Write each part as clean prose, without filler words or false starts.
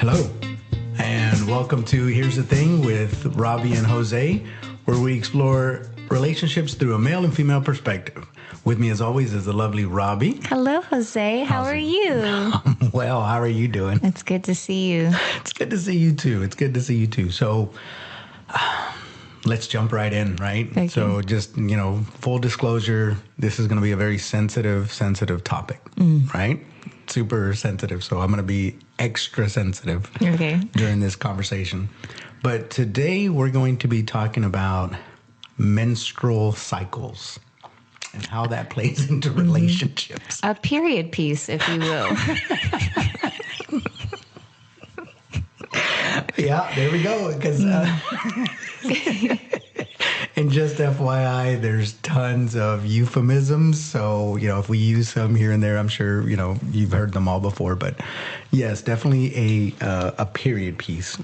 Hello, and welcome to Here's the Thing with Robbie and Jose, where we explore relationships through a male and female perspective. With me, as always, is the lovely Robbie. Hello, Jose. How are you? Well, how are you doing? It's good to see you. It's good to see you too. So, let's jump right in, right? Thank so, you. just, full disclosure, this is going to be a very sensitive topic, right? Super sensitive. So, I'm going to be extra sensitive during this conversation. But today, we're going to be talking about menstrual cycles and how that plays into relationships. A period piece, if you will. Yeah, there we go. Because, and just FYI, there's tons of euphemisms. So, if we use some here and there, I'm sure, you've heard them all before. But yes, definitely a period piece.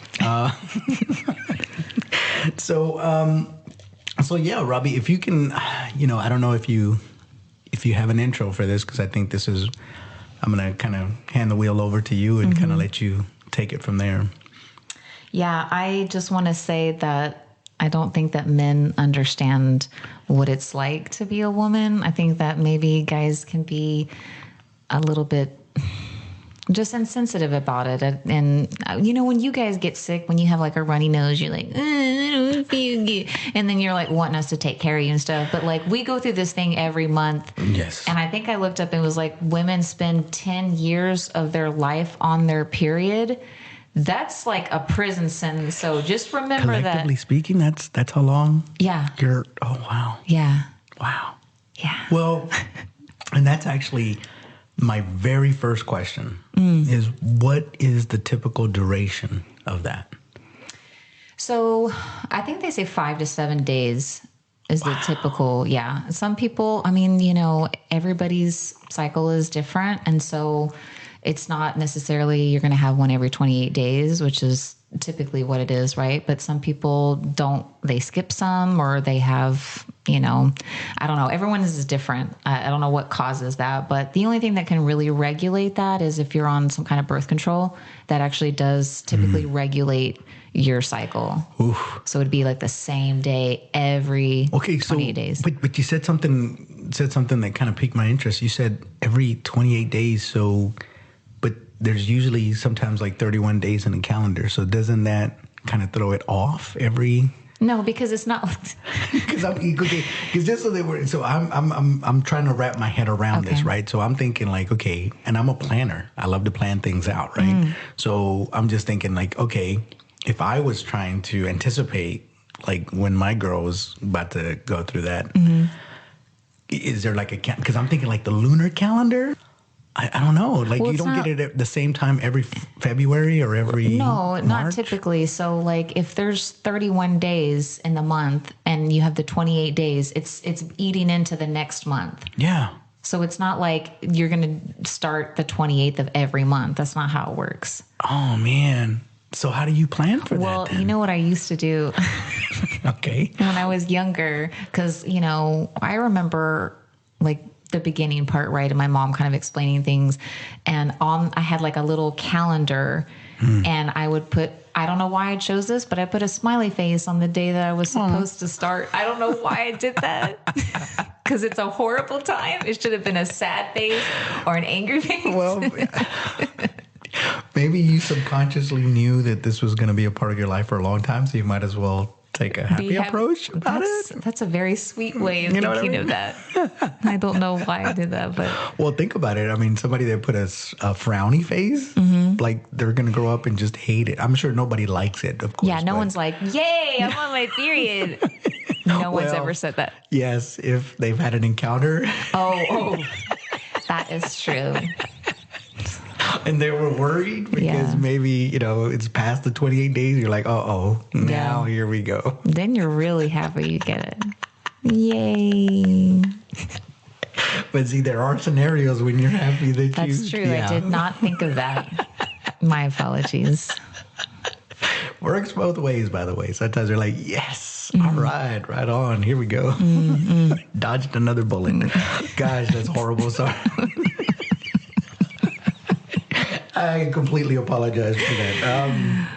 So yeah, Robbie, if you can, I don't know if you have an intro for this, because I think I'm going to kind of hand the wheel over to you and kind of let you take it from there. Yeah, I just want to say that I don't think that men understand what it's like to be a woman. I think that maybe guys can be a little bit just insensitive about it. And when you guys get sick, when you have like a runny nose, you're like, I don't feel good. And then you're like wanting us to take care of you and stuff. But like we go through this thing every month. Yes. And I think I looked up and it was like women spend 10 years of their life on their period. That's like a prison sentence. So just remember that. Collectively speaking, that's how long? Yeah. Oh, wow. Yeah. Wow. Yeah. Well, and that's actually my very first question is, what is the typical duration of that? So I think they say 5 to 7 days is the typical. Yeah. Some people, everybody's cycle is different. And so it's not necessarily you're going to have one every 28 days, which is typically what it is, right? But some people they skip some, or they have, I don't know. Everyone is different. I don't know what causes that, but the only thing that can really regulate that is if you're on some kind of birth control, that actually does typically regulate your cycle. Oof. So it'd be like the same day every 28 days. But you said something that kind of piqued my interest. You said every 28 days. So, but there's usually sometimes like 31 days in a calendar. So doesn't that kind of throw it off every? No, because it's not. Because just so they were. So I'm trying to wrap my head around this, right? So I'm thinking like, okay, and I'm a planner. I love to plan things out, right? So I'm just thinking like, okay, if I was trying to anticipate like when my girl was about to go through that, is there like because I'm thinking like the lunar calendar. I don't know. Like, you don't get it at the same time every February or every No, not March? typically. So, like, if there's 31 days in the month and you have the 28 days, it's eating into the next month. Yeah. So it's not like you're going to start the 28th of every month. That's not how it works. Oh, man. So how do you plan for that? Well, then? you know what I used to do Okay. when I was younger? Because, I remember, like, the beginning part, right? And my mom kind of explaining things. And I had like a little calendar and I would put, I don't know why I chose this, but I put a smiley face on the day that I was supposed to start. I don't know why I did that. Because it's a horrible time. It should have been a sad face or an angry face. Well, maybe you subconsciously knew that this was going to be a part of your life for a long time, so you might as well take a happy approach about it. That's a very sweet way of thinking of that. I don't know why I did that, but well, think about it. I mean, somebody that put a frowny face, like they're gonna grow up and just hate it. I'm sure nobody likes it, of course. Yeah, no one's like, "Yay, I'm on my period." No one's ever said that. Yes, if they've had an encounter. Oh, that is true. And they were worried because maybe, it's past the 28 days. You're like, now here we go. Then you're really happy you get it. Yay. But see, there are scenarios when you're happy that That's true. Yeah. I did not think of that. My apologies. Works both ways, by the way. Sometimes they're like, yes, all right on. Here we go. Dodged another bullet. Gosh, that's horrible. Sorry. I completely apologize for that.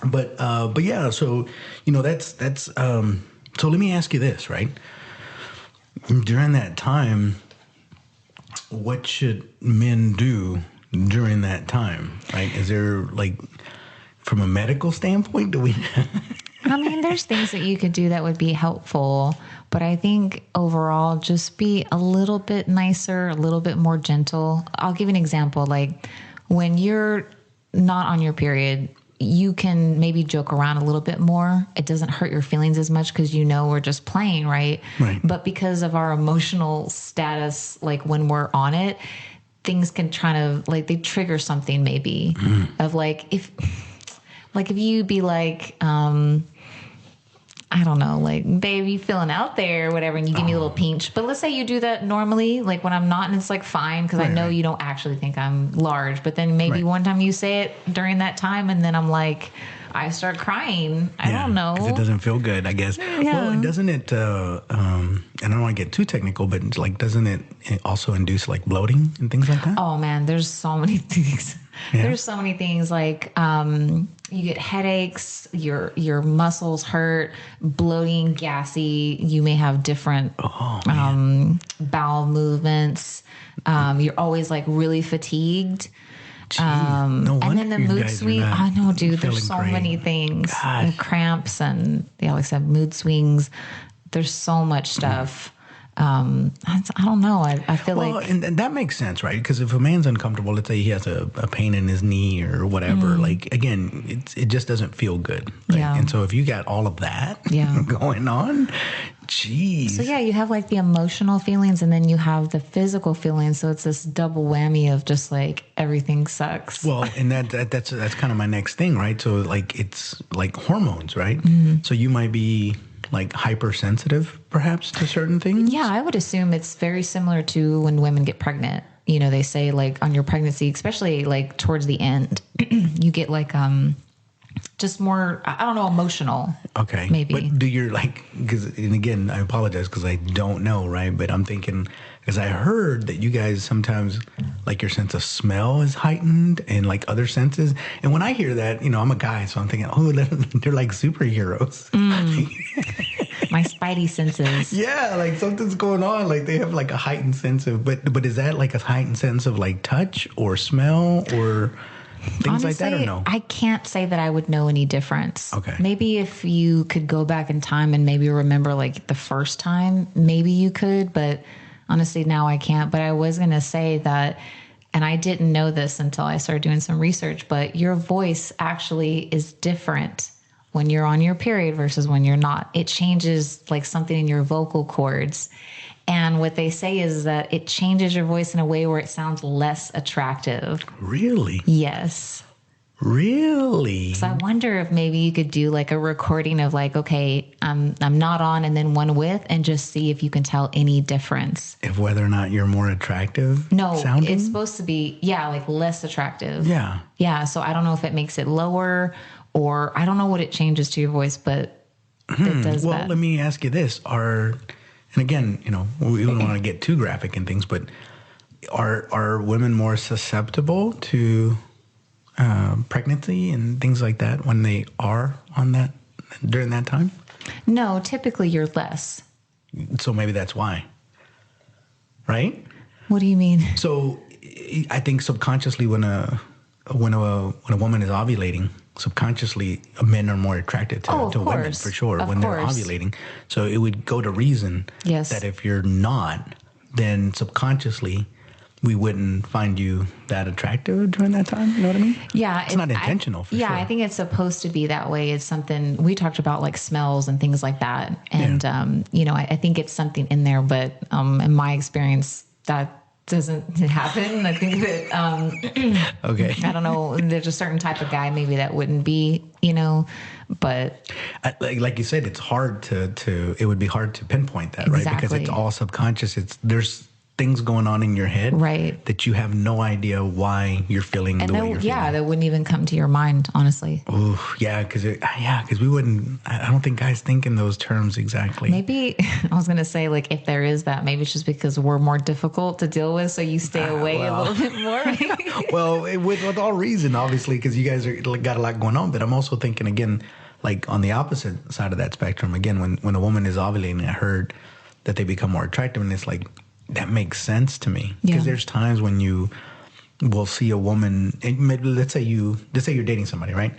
But yeah, so that's so let me ask you this, right? During that time, what should men do during that time, right? Is there like from a medical standpoint, do we I mean, there's things that you could do that would be helpful, but I think overall, just be a little bit nicer, a little bit more gentle. I'll give you an example. Like when you're not on your period, you can maybe joke around a little bit more. It doesn't hurt your feelings as much because we're just playing, right? Right. But because of our emotional status, like when we're on it, things can try to like they trigger something maybe of like if you be like, I don't know, like, babe, you feeling out there or whatever, and you give me a little pinch. But let's say you do that normally, like when I'm not, and it's like fine, because I know you don't actually think I'm large. But then maybe one time you say it during that time, and then I'm like, I start crying. I don't know. Because it doesn't feel good, I guess. Yeah. Well, and doesn't it, and I don't want to get too technical, but it's like, doesn't it also induce like bloating and things like that? Oh, man, there's so many things. Yeah. There's so many things like you get headaches, your muscles hurt, bloating, gassy. You may have different bowel movements. You're always like really fatigued. No and then the mood swing. I know, dude. There's so many things. Gosh. Cramps and like I said, mood swings. There's so much stuff. I don't know. I feel like, and that makes sense, right? Because if a man's uncomfortable, let's say he has a pain in his knee or whatever, like again, it just doesn't feel good. Right? Yeah. And so if you got all of that going on, geez. So yeah, you have like the emotional feelings and then you have the physical feelings. So it's this double whammy of just like everything sucks. Well, and that's kind of my next thing, right? So like it's like hormones, right? So you might be like hypersensitive perhaps to certain things. Yeah, I would assume it's very similar to when women get pregnant. They say like on your pregnancy, especially like towards the end, you get like just more, I don't know, emotional. Okay. Maybe. But do you and again, I apologize because I don't know, right? But I'm thinking, because I heard that you guys sometimes, like your sense of smell is heightened and like other senses. And when I hear that, I'm a guy, so I'm thinking, oh, they're like superheroes. My spidey senses. Yeah, like something's going on. Like they have like a heightened sense of, but is that like a heightened sense of like touch or smell or things Honestly, like that or no? I can't say that I would know any difference. Okay. Maybe if you could go back in time and maybe remember like the first time, maybe you could, but honestly now I can't. But I was going to say that, and I didn't know this until I started doing some research, but your voice actually is different when you're on your period versus when you're not. It changes like something in your vocal cords. And what they say is that it changes your voice in a way where it sounds less attractive. Really? Yes. Really? So I wonder if maybe you could do like a recording of like, okay, I'm not on, and then one with, and just see if you can tell any difference. If whether or not you're more attractive? No, sounding? It's supposed to be, like less attractive. Yeah. Yeah. So I don't know if it makes it lower, or I don't know what it changes to your voice, but it does Well, that. let me ask you this. And again, we don't want to get too graphic and things, but are women more susceptible to pregnancy and things like that when they are on that during that time? No, typically you're less. So maybe that's why, right? What do you mean? So I think subconsciously when a woman is ovulating, subconsciously men are more attracted to women for sure when they're ovulating. So it would go to reason that if you're not, then subconsciously we wouldn't find you that attractive during that time. You know what I mean? Yeah. It's not intentional for sure. Yeah, I think it's supposed to be that way. It's something we talked about, like smells and things like that. And, I think it's something in there, but in my experience, that doesn't happen. I think that, okay. I don't know, there's a certain type of guy maybe that wouldn't be, but. Like you said, it's hard it would be hard to pinpoint that, right? Because it's all subconscious. things going on in your head, Right. that you have no idea why you're feeling And the way you're feeling. that wouldn't even come to your mind, honestly. Ooh, yeah, because we wouldn't. I don't think guys think in those terms exactly. Maybe I was gonna say, like, if there is that, maybe it's just because we're more difficult to deal with, so you stay away a little bit more. Well, with all reason, obviously, because you guys got a lot going on. But I'm also thinking again, like on the opposite side of that spectrum. Again, when a woman is ovulating, I heard that they become more attractive, and it's like that makes sense to me, because there's times when you will see a woman, and maybe let's say you're dating somebody, right?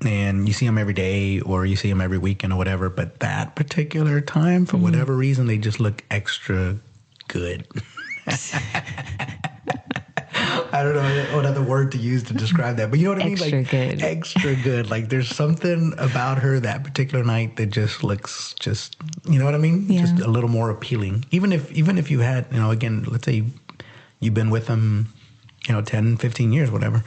And you see them every day or you see them every weekend or whatever, but that particular time, for whatever reason, they just look extra good. I don't know what other word to use to describe that, but you know what I mean? Extra Like good. extra good. Like there's something about her that particular night that just looks you know what I mean? Yeah. Just a little more appealing. Even if you had, again, let's say you've been with them, 10, 15 years, whatever.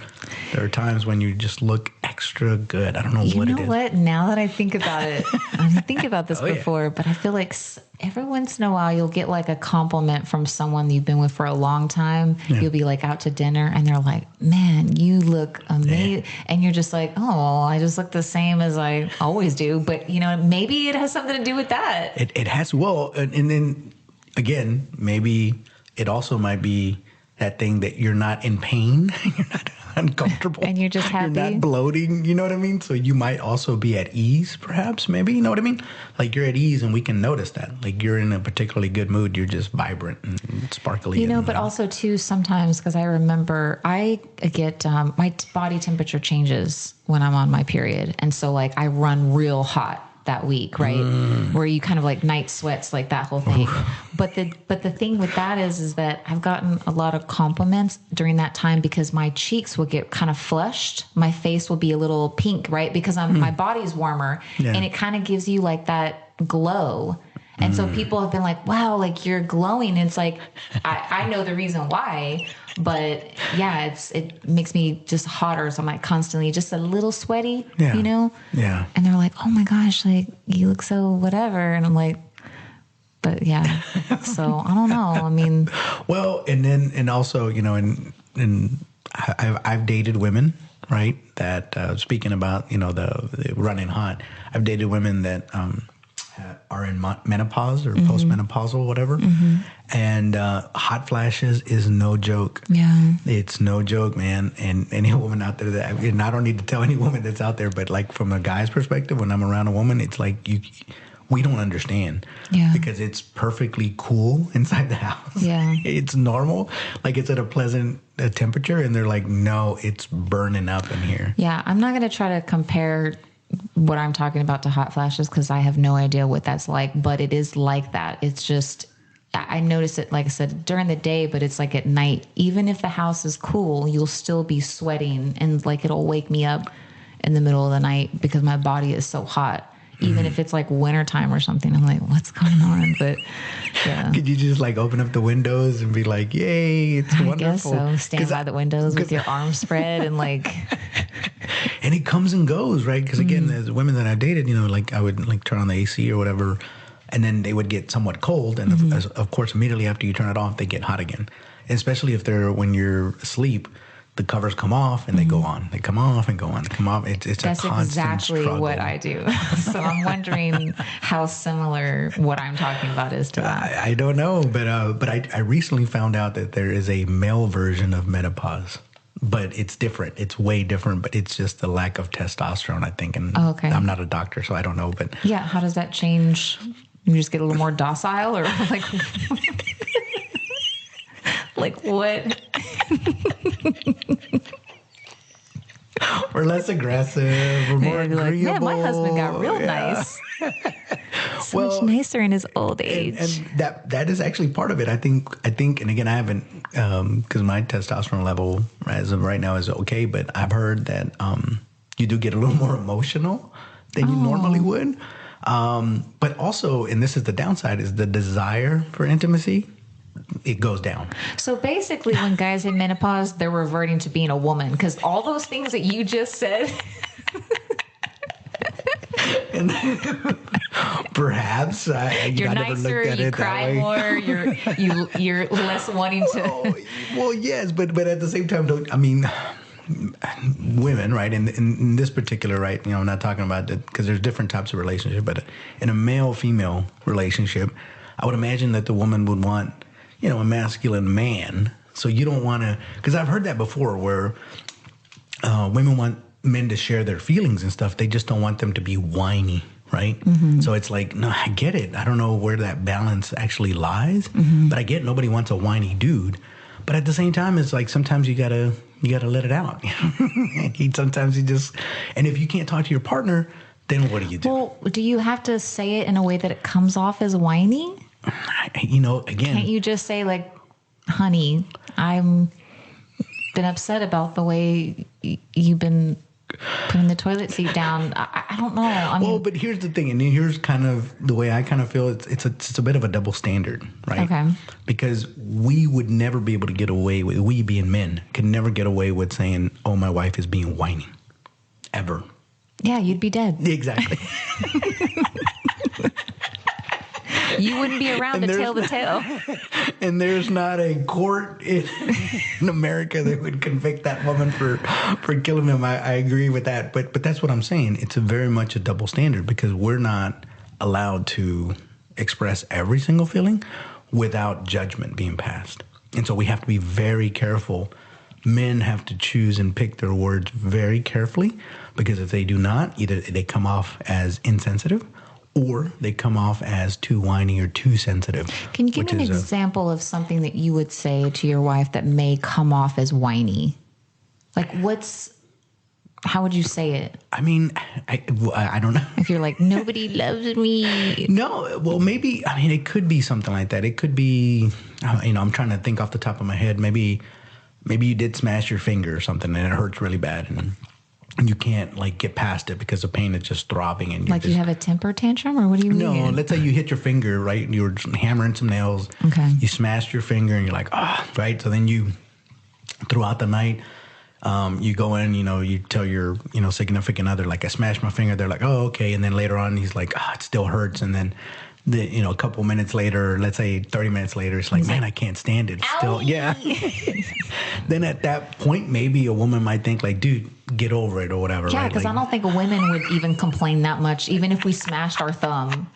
There are times when you just look extra good. I don't know what it is. You know what? Now that I think about it, I didn't think about this before, but I feel like every once in a while you'll get like a compliment from someone you've been with for a long time. Yeah. You'll be like out to dinner and they're like, man, you look amazing. Yeah. And you're just like, oh, I just look the same as I always do. But, maybe it has something to do with that. It has. Well, and then again, maybe it also might be that thing that you're not in pain, you're not uncomfortable, and you're just happy. You're not bloating, you know what I mean? So you might also be at ease, perhaps, maybe, you know what I mean? Like you're at ease and we can notice that. Like you're in a particularly good mood, you're just vibrant and sparkly. But also too, sometimes, because I remember I get, my body temperature changes when I'm on my period. And so like I run real hot that week, right? Where you kind of like night sweats, like that whole thing. But the thing with that is that I've gotten a lot of compliments during that time because my cheeks will get kind of flushed. My face will be a little pink, right? Because my body's warmer and it kind of gives you like that glow. And so people have been like, wow, like you're glowing. And it's like, I know the reason why, but yeah, it makes me just hotter. So I'm like constantly just a little sweaty, Yeah. And they're like, oh my gosh, like you look so whatever. And I'm like, but yeah. So I don't know. I mean, well, and also, and I've dated women, right? That speaking about, the running hot, I've dated women that, are in menopause or postmenopausal, whatever. And hot flashes is no joke. Yeah. It's no joke, man. And any woman out there and I don't need to tell any woman that's out there, but like from a guy's perspective, when I'm around a woman, it's like we don't understand. Yeah. Because it's perfectly cool inside the house. Yeah. It's normal. Like it's at a pleasant temperature and they're like, no, it's burning up in here. Yeah. I'm not going to try to compare what I'm talking about to hot flashes because I have no idea what that's like, but it is like that. It's just, I notice it, like I said, during the day, but it's like at night. Even if the house is cool, you'll still be sweating and like it'll wake me up in the middle of the night because my body is so hot. Even if it's like wintertime or something, I'm like, what's going on? But yeah. Could you just like open up the windows and be like, yay, it's wonderful? I guess so. Stand by the windows with your arms spread and like. And it comes and goes, right? Because again, as women that I dated, like I would like turn on the AC or whatever, and then they would get somewhat cold. And of course, immediately after you turn it off, they get hot again. And especially if when you're asleep, the covers come off and they go on. They come off and go on. They come off. It's That's a constant exactly struggle. What I do. So I'm wondering how similar what I'm talking about is to that. I don't know, but I recently found out that there is a male version of menopause. But it's different. It's way different, but it's just the lack of testosterone, I think. And okay. I'm not a doctor, so I don't know. But yeah, how does that change? You just get a little more docile or like... like what? We're less aggressive. We're more agreeable. Like, man, my husband got real nice. So much nicer in his old age. And that is actually part of it. I think, and again, I haven't, because my testosterone level as of right now is okay, but I've heard that you do get a little more emotional than you normally would. But also, and this is the downside, is the desire for intimacy. It goes down. So basically, when guys hit menopause, they're reverting to being a woman because all those things that you just said. And perhaps You're I never nicer, looked at you it that cry way. more, you're less wanting to. Well, yes, but at the same time, don't I mean, women, right? In this particular, right? I'm not talking about that because there's different types of relationship, but in a male-female relationship, I would imagine that the woman would want, a masculine man. So you don't want to, because I've heard that before, where women want men to share their feelings and stuff. They just don't want them to be whiny, right? So it's like, no, I get it. I don't know where that balance actually lies, but I get nobody wants a whiny dude. But at the same time, it's like sometimes you gotta let it out. Sometimes you just, and if you can't talk to your partner, then what do you do? Well, do you have to say it in a way that it comes off as whiny? Again, can't you just say like, honey, I'm been upset about the way you've been putting the toilet seat down. I don't know. I mean, well, but here's the thing, and here's kind of the way I kind of feel. It's a bit of a double standard, right? Okay. Because we would never be able to get away with, we being men, could never get away with saying, "Oh, my wife is being whiny," ever. Yeah, you'd be dead. Exactly. You wouldn't be around to tell the tale. And there's not a court in America that would convict that woman for killing him. I agree with that. But that's what I'm saying. It's very much a double standard because we're not allowed to express every single feeling without judgment being passed. And so we have to be very careful. Men have to choose and pick their words very carefully because if they do not, either they come off as insensitive or they come off as too whiny or too sensitive. Can you give me an example of something that you would say to your wife that may come off as whiny? Like how would you say it? I mean, I don't know. If you're like, nobody loves me. No, well, maybe, I mean, it could be something like that. It could be, I'm trying to think off the top of my head. Maybe you did smash your finger or something and it hurts really bad. And you can't like get past it because the pain is just throbbing. And you have a temper tantrum or what do you mean? No, let's say you hit your finger, right? And you were hammering some nails. Okay. You smashed your finger and you're like, right? So then throughout the night, you go in, you tell your, significant other, like, I smashed my finger. They're like, oh, okay. And then later on, he's like, it still hurts. And then, a couple minutes later, let's say 30 minutes later, it's like, man, I can't stand it. It's still, yeah. Then at that point, maybe a woman might think like, dude, get over it or whatever. Yeah, right? because like, I don't think women would even complain that much, even if we smashed our thumb.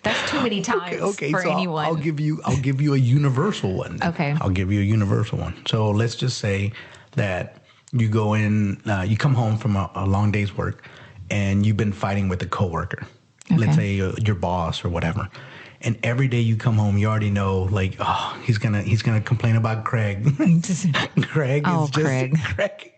That's too many times for so anyone. I'll give you a universal one. Then. Okay. I'll give you a universal one. So let's just say that you go in, you come home from a long day's work and you've been fighting with a coworker. Okay. Let's say your boss or whatever. And every day you come home, you already know, like, he's gonna complain about Craig. Craig is just Craig.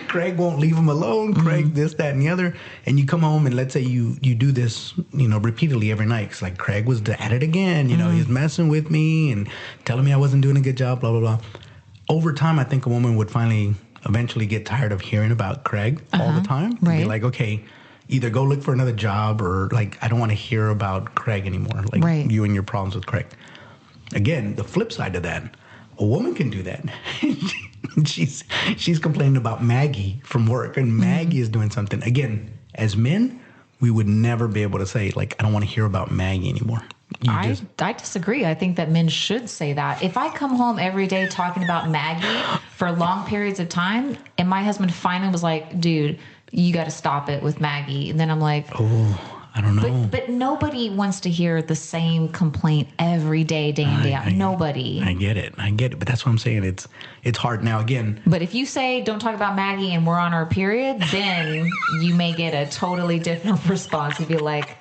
Craig won't leave him alone. Craig, this, that, and the other. And you come home and let's say you do this, repeatedly every night. It's like Craig was at it again. He's messing with me and telling me I wasn't doing a good job. Blah blah blah. Over time, I think a woman would eventually get tired of hearing about Craig all the time. And be like, okay, either go look for another job or like, I don't want to hear about Craig anymore. Like you and your problems with Craig. Again, the flip side of that, a woman can do that. She's complaining about Maggie from work and Maggie is doing something. Again, as men, we would never be able to say like, I don't want to hear about Maggie anymore. I disagree. I think that men should say that. If I come home every day talking about Maggie for long periods of time and my husband finally was like, dude, you got to stop it with Maggie. And then I'm like, I don't know. But nobody wants to hear the same complaint every day, day in, day out. Nobody. I get it. But that's what I'm saying. It's hard now again. But if you say, don't talk about Maggie and we're on our period, then you may get a totally different response. You'd be like,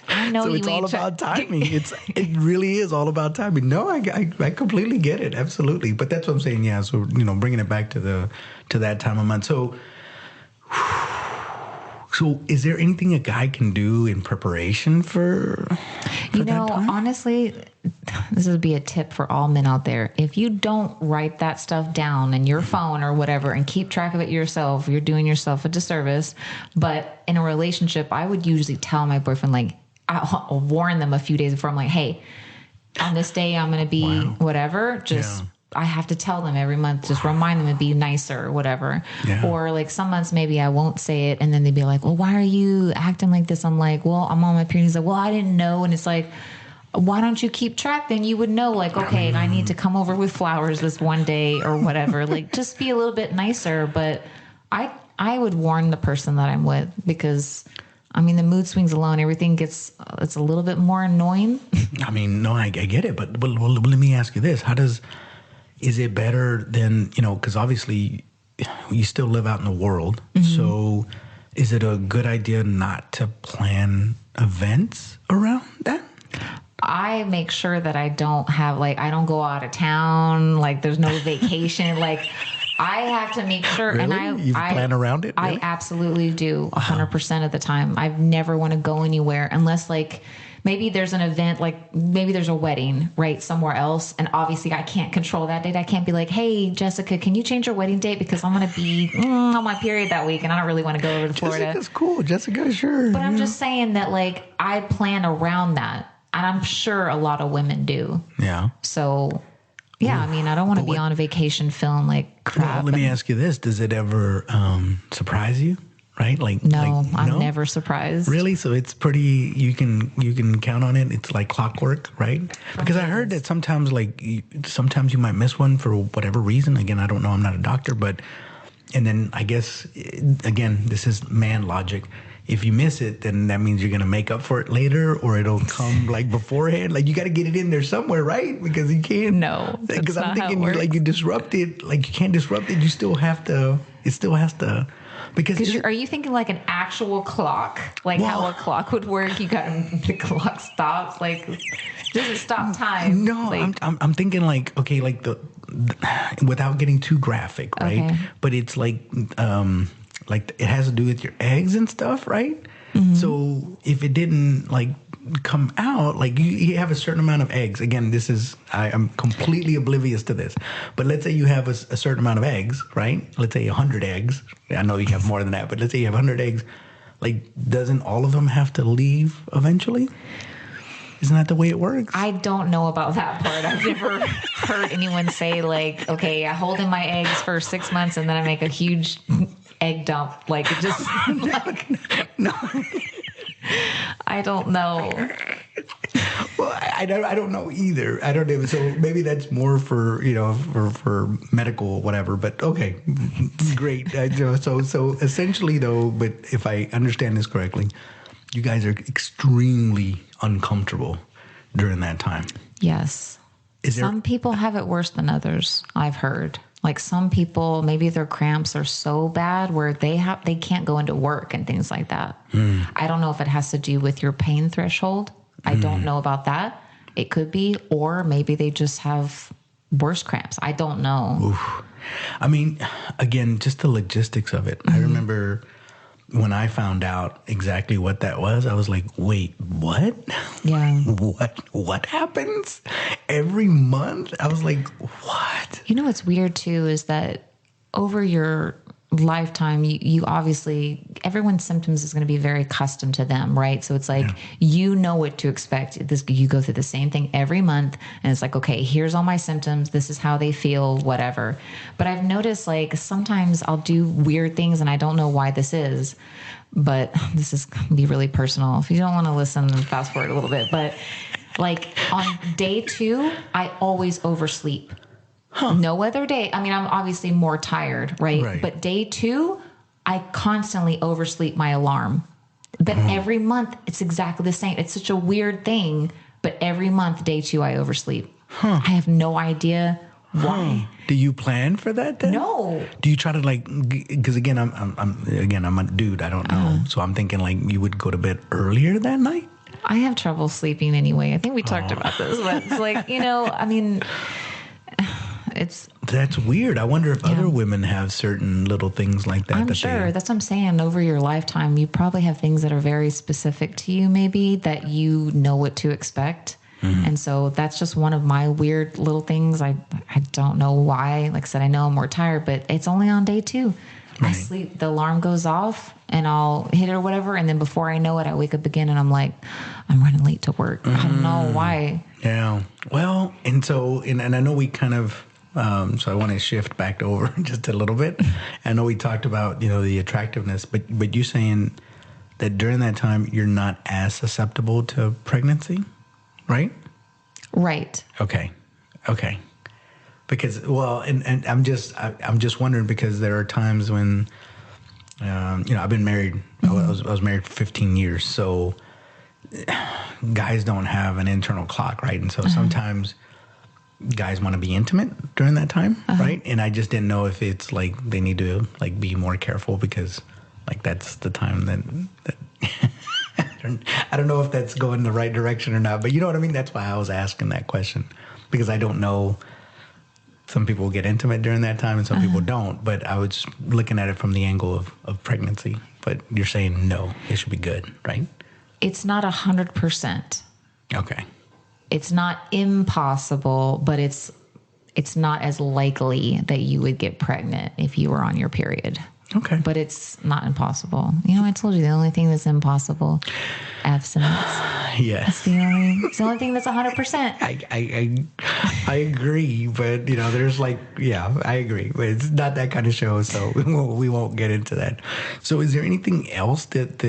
I know so you it's ain't all about timing. It really is all about timing. No, I completely get it. Absolutely. But that's what I'm saying. Yeah. So, bringing it back to that time of month. So is there anything a guy can do in preparation for that time? Honestly, this would be a tip for all men out there. If you don't write that stuff down in your phone or whatever and keep track of it yourself, you're doing yourself a disservice. But in a relationship, I would usually tell my boyfriend, like, I'll warn them a few days before. I'm like, hey, on this day, I'm going to be whatever. Just I have to tell them every month, just remind them to be nicer or whatever. Yeah. Or like some months maybe I won't say it, and then they'd be like, well, why are you acting like this? I'm like, well, I'm on my period. He's like, well, I didn't know. And it's like, why don't you keep track? Then you would know, like, okay, I need to come over with flowers this one day or whatever. Like, just be a little bit nicer. But I would warn the person that I'm with, because I mean, the mood swings alone, everything gets, it's a little bit more annoying. I mean, no, I get it, but well, let me ask you this: is it better than, because obviously you still live out in the world, so is it a good idea not to plan events around that? I make sure that I don't have, like, I don't go out of town, like there's no vacation, like I have to make sure. Really? And You plan around it? Really? I absolutely do 100% of the time. I've never want to go anywhere unless, like, maybe there's an event, like maybe there's a wedding, right, somewhere else. And obviously I can't control that date. I can't be like, hey, Jessica, can you change your wedding date? Because I'm going to be on my period that week and I don't really want to go over to Florida. Jessica's cool. Jessica, sure. But I'm just saying that, like, I plan around that. And I'm sure a lot of women do. Yeah. So, yeah, I mean, I don't want to be on a vacation feeling like crap. Well, let me ask you this. Does it ever surprise you? Right? No, I'm never surprised. Really? So it's pretty, you can count on it. It's like clockwork, right? Because I heard that sometimes, sometimes you might miss one for whatever reason. Again, I don't know. I'm not a doctor, and then I guess, again, this is man logic. If you miss it, then that means you're going to make up for it later, or it'll come like beforehand. Like, you got to get it in there somewhere, right? Because you can't. No, because I'm thinking you disrupt it. Like, you can't disrupt it. You still have to. It still has to. Because are you thinking like an actual clock, like how a clock would work? You got the clock stops. Like, does it stop time? No, like, I'm thinking like, okay, like the without getting too graphic, right? Okay. But it's like it has to do with your eggs and stuff, right? Mm-hmm. So if it didn't like come out, like you have a certain amount of eggs. Again, I'm completely oblivious to this, but let's say you have a certain amount of eggs, right? Let's say 100 eggs. I know you have more than that, but let's say you have 100 eggs. Like, doesn't all of them have to leave eventually? Isn't that the way it works? I don't know about that part. I've never heard anyone say, like, okay, I hold in my eggs for 6 months and then I make a huge egg dump. Like, it just no. I don't know. Well, I don't know either. I don't know. So maybe that's more for, for medical whatever. But okay, great. So essentially though, but if I understand this correctly, you guys are extremely uncomfortable during that time. Yes. Some people have it worse than others, I've heard. Like, some people, maybe their cramps are so bad where they can't go into work and things like that. I don't know if it has to do with your pain threshold. I don't know about that. It could be, or maybe they just have worse cramps. I don't know. Oof. I mean, again, just the logistics of it. I remember when I found out exactly what that was, I was like, wait, what? Yeah. What happens every month? I was like, what? You know what's weird too is that over your lifetime, you obviously, everyone's symptoms is going to be very custom to them, right? So it's like, you know what to expect. You go through the same thing every month, and it's like, okay, here's all my symptoms. This is how they feel, whatever. But I've noticed, like, sometimes I'll do weird things and I don't know why this is, but this is going to be really personal. If you don't want to listen, then fast forward a little bit. But like, on day 2, I always oversleep. No other day. I mean, I'm obviously more tired, right? But day 2, I constantly oversleep my alarm. But every month, it's exactly the same. It's such a weird thing. But every month, day 2, I oversleep. I have no idea why. Do you plan for that then? No. Do you try to, like, because again, I'm a dude. I don't know. So I'm thinking like you would go to bed earlier that night. I have trouble sleeping anyway. I think we talked about this, but it's like, I mean, that's weird. I wonder if other women have certain little things like that. I'm sure. That's what I'm saying. Over your lifetime, you probably have things that are very specific to you, maybe, that you know what to expect. And so that's just one of my weird little things. I don't know why. Like I said, I know I'm more tired, but it's only on day 2. I sleep, the alarm goes off and I'll hit it or whatever. And then before I know it, I wake up again and I'm like, I'm running late to work. I don't know why. Yeah. Well, and I know we kind of So I want to shift back over just a little bit. I know we talked about, the attractiveness, but you saying that during that time you're not as susceptible to pregnancy, right? Right. Okay. Because and I'm just wondering, because there are times when I've been married. Mm-hmm. I was married for 15 years, so guys don't have an internal clock, right? And so sometimes guys want to be intimate during that time, right? And I just didn't know if it's like they need to like be more careful, because like that's the time that I don't know if that's going the right direction or not, but you know what I mean? That's why I was asking that question, because I don't know. Some people get intimate during that time and some people don't, but I was looking at it from the angle of pregnancy. But you're saying no, it should be good, right? It's not 100%. Okay. It's not impossible, but it's not as likely that you would get pregnant if you were on your period. Okay. But it's not impossible. I told you the only thing that's impossible, abstinence. Yes. It's the only thing that's 100%. I agree, but there's I agree, but it's not that kind of show, so we won't get into that. So, is there anything else that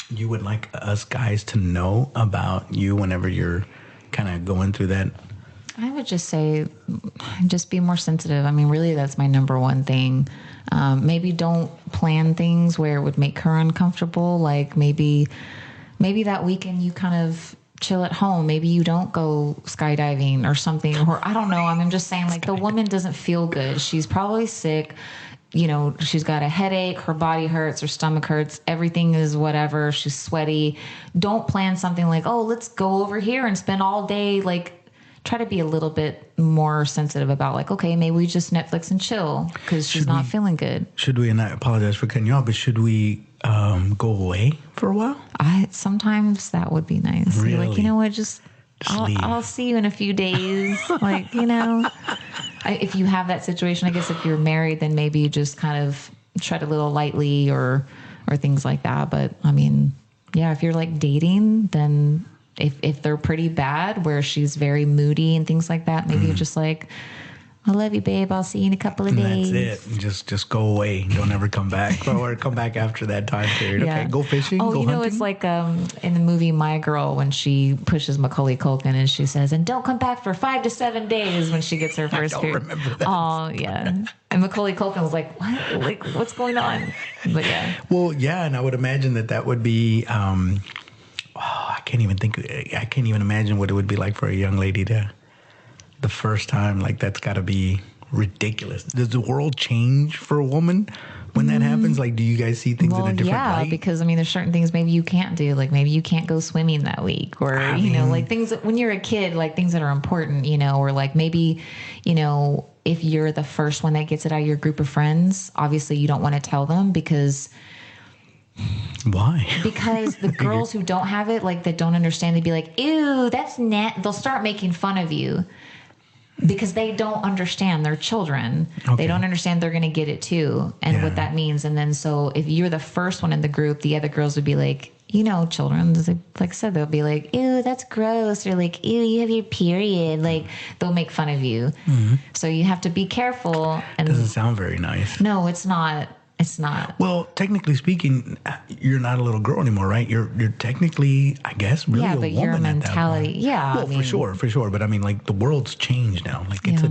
you would like us guys to know about you whenever you're kind of going through that? I would just say, just be more sensitive. I mean, really, that's my number one thing. Maybe don't plan things where it would make her uncomfortable. Like maybe that weekend you kind of chill at home. Maybe you don't go skydiving or something. Or I don't know. I'm just saying, like, the woman doesn't feel good. She's probably sick. She's got a headache, her body hurts, her stomach hurts, everything is whatever. She's sweaty. Don't plan something like, oh, let's go over here and spend all day. Like, try to be a little bit more sensitive about, like, okay, maybe we just Netflix and chill because she's not feeling good. Should we, and I apologize for cutting you off, but should we go away for a while? Sometimes that would be nice. Really? You're like, you know what, I'll see you in a few days. Like, if you have that situation, I guess if you're married, then maybe you just kind of tread a little lightly or things like that. But I mean, yeah, if you're like dating, then if they're pretty bad, where she's very moody and things like that, maybe you're just like, I love you, babe. I'll see you in a couple of days. That's it. Just go away. Don't ever come back, or come back after that time period. Yeah. Okay, go fishing. Oh, go hunting. It's like in the movie My Girl, when she pushes Macaulay Culkin and she says, "And don't come back for 5 to 7 days," when she gets her first period. I don't remember that. Oh, yeah. And Macaulay Culkin was like, "What? Like, what's going on?" But yeah. Well, yeah, and I would imagine that would be. I can't even imagine what it would be like for a young lady to. The first time, like, that's got to be ridiculous. Does the world change for a woman when that happens? Like, do you guys see things in a different light? Yeah, because I mean, there's certain things maybe you can't do. Like, maybe you can't go swimming that week, or like things that, when you're a kid, like things that are important, or like maybe, if you're the first one that gets it out of your group of friends, obviously you don't want to tell them because. Why? Because the girls who don't have it, like, that don't understand, they'd be like, "Ew, that's they'll start making fun of you. Because they don't understand. They're children. Okay. They don't understand they're going to get it too, and what that means. And then so if you're the first one in the group, the other girls would be like, children, like I said, they'll be like, "Ew, that's gross," or like, "Ew, you have your period." Like, they'll make fun of you. Mm-hmm. So you have to be careful. And doesn't sound very nice. No, it's not. It's not. Well, technically speaking, you're not a little girl anymore, right? You're technically, I guess, really a woman. Yeah, but your mentality, Well, for sure. But I mean, like, the world's changed now. Like, it's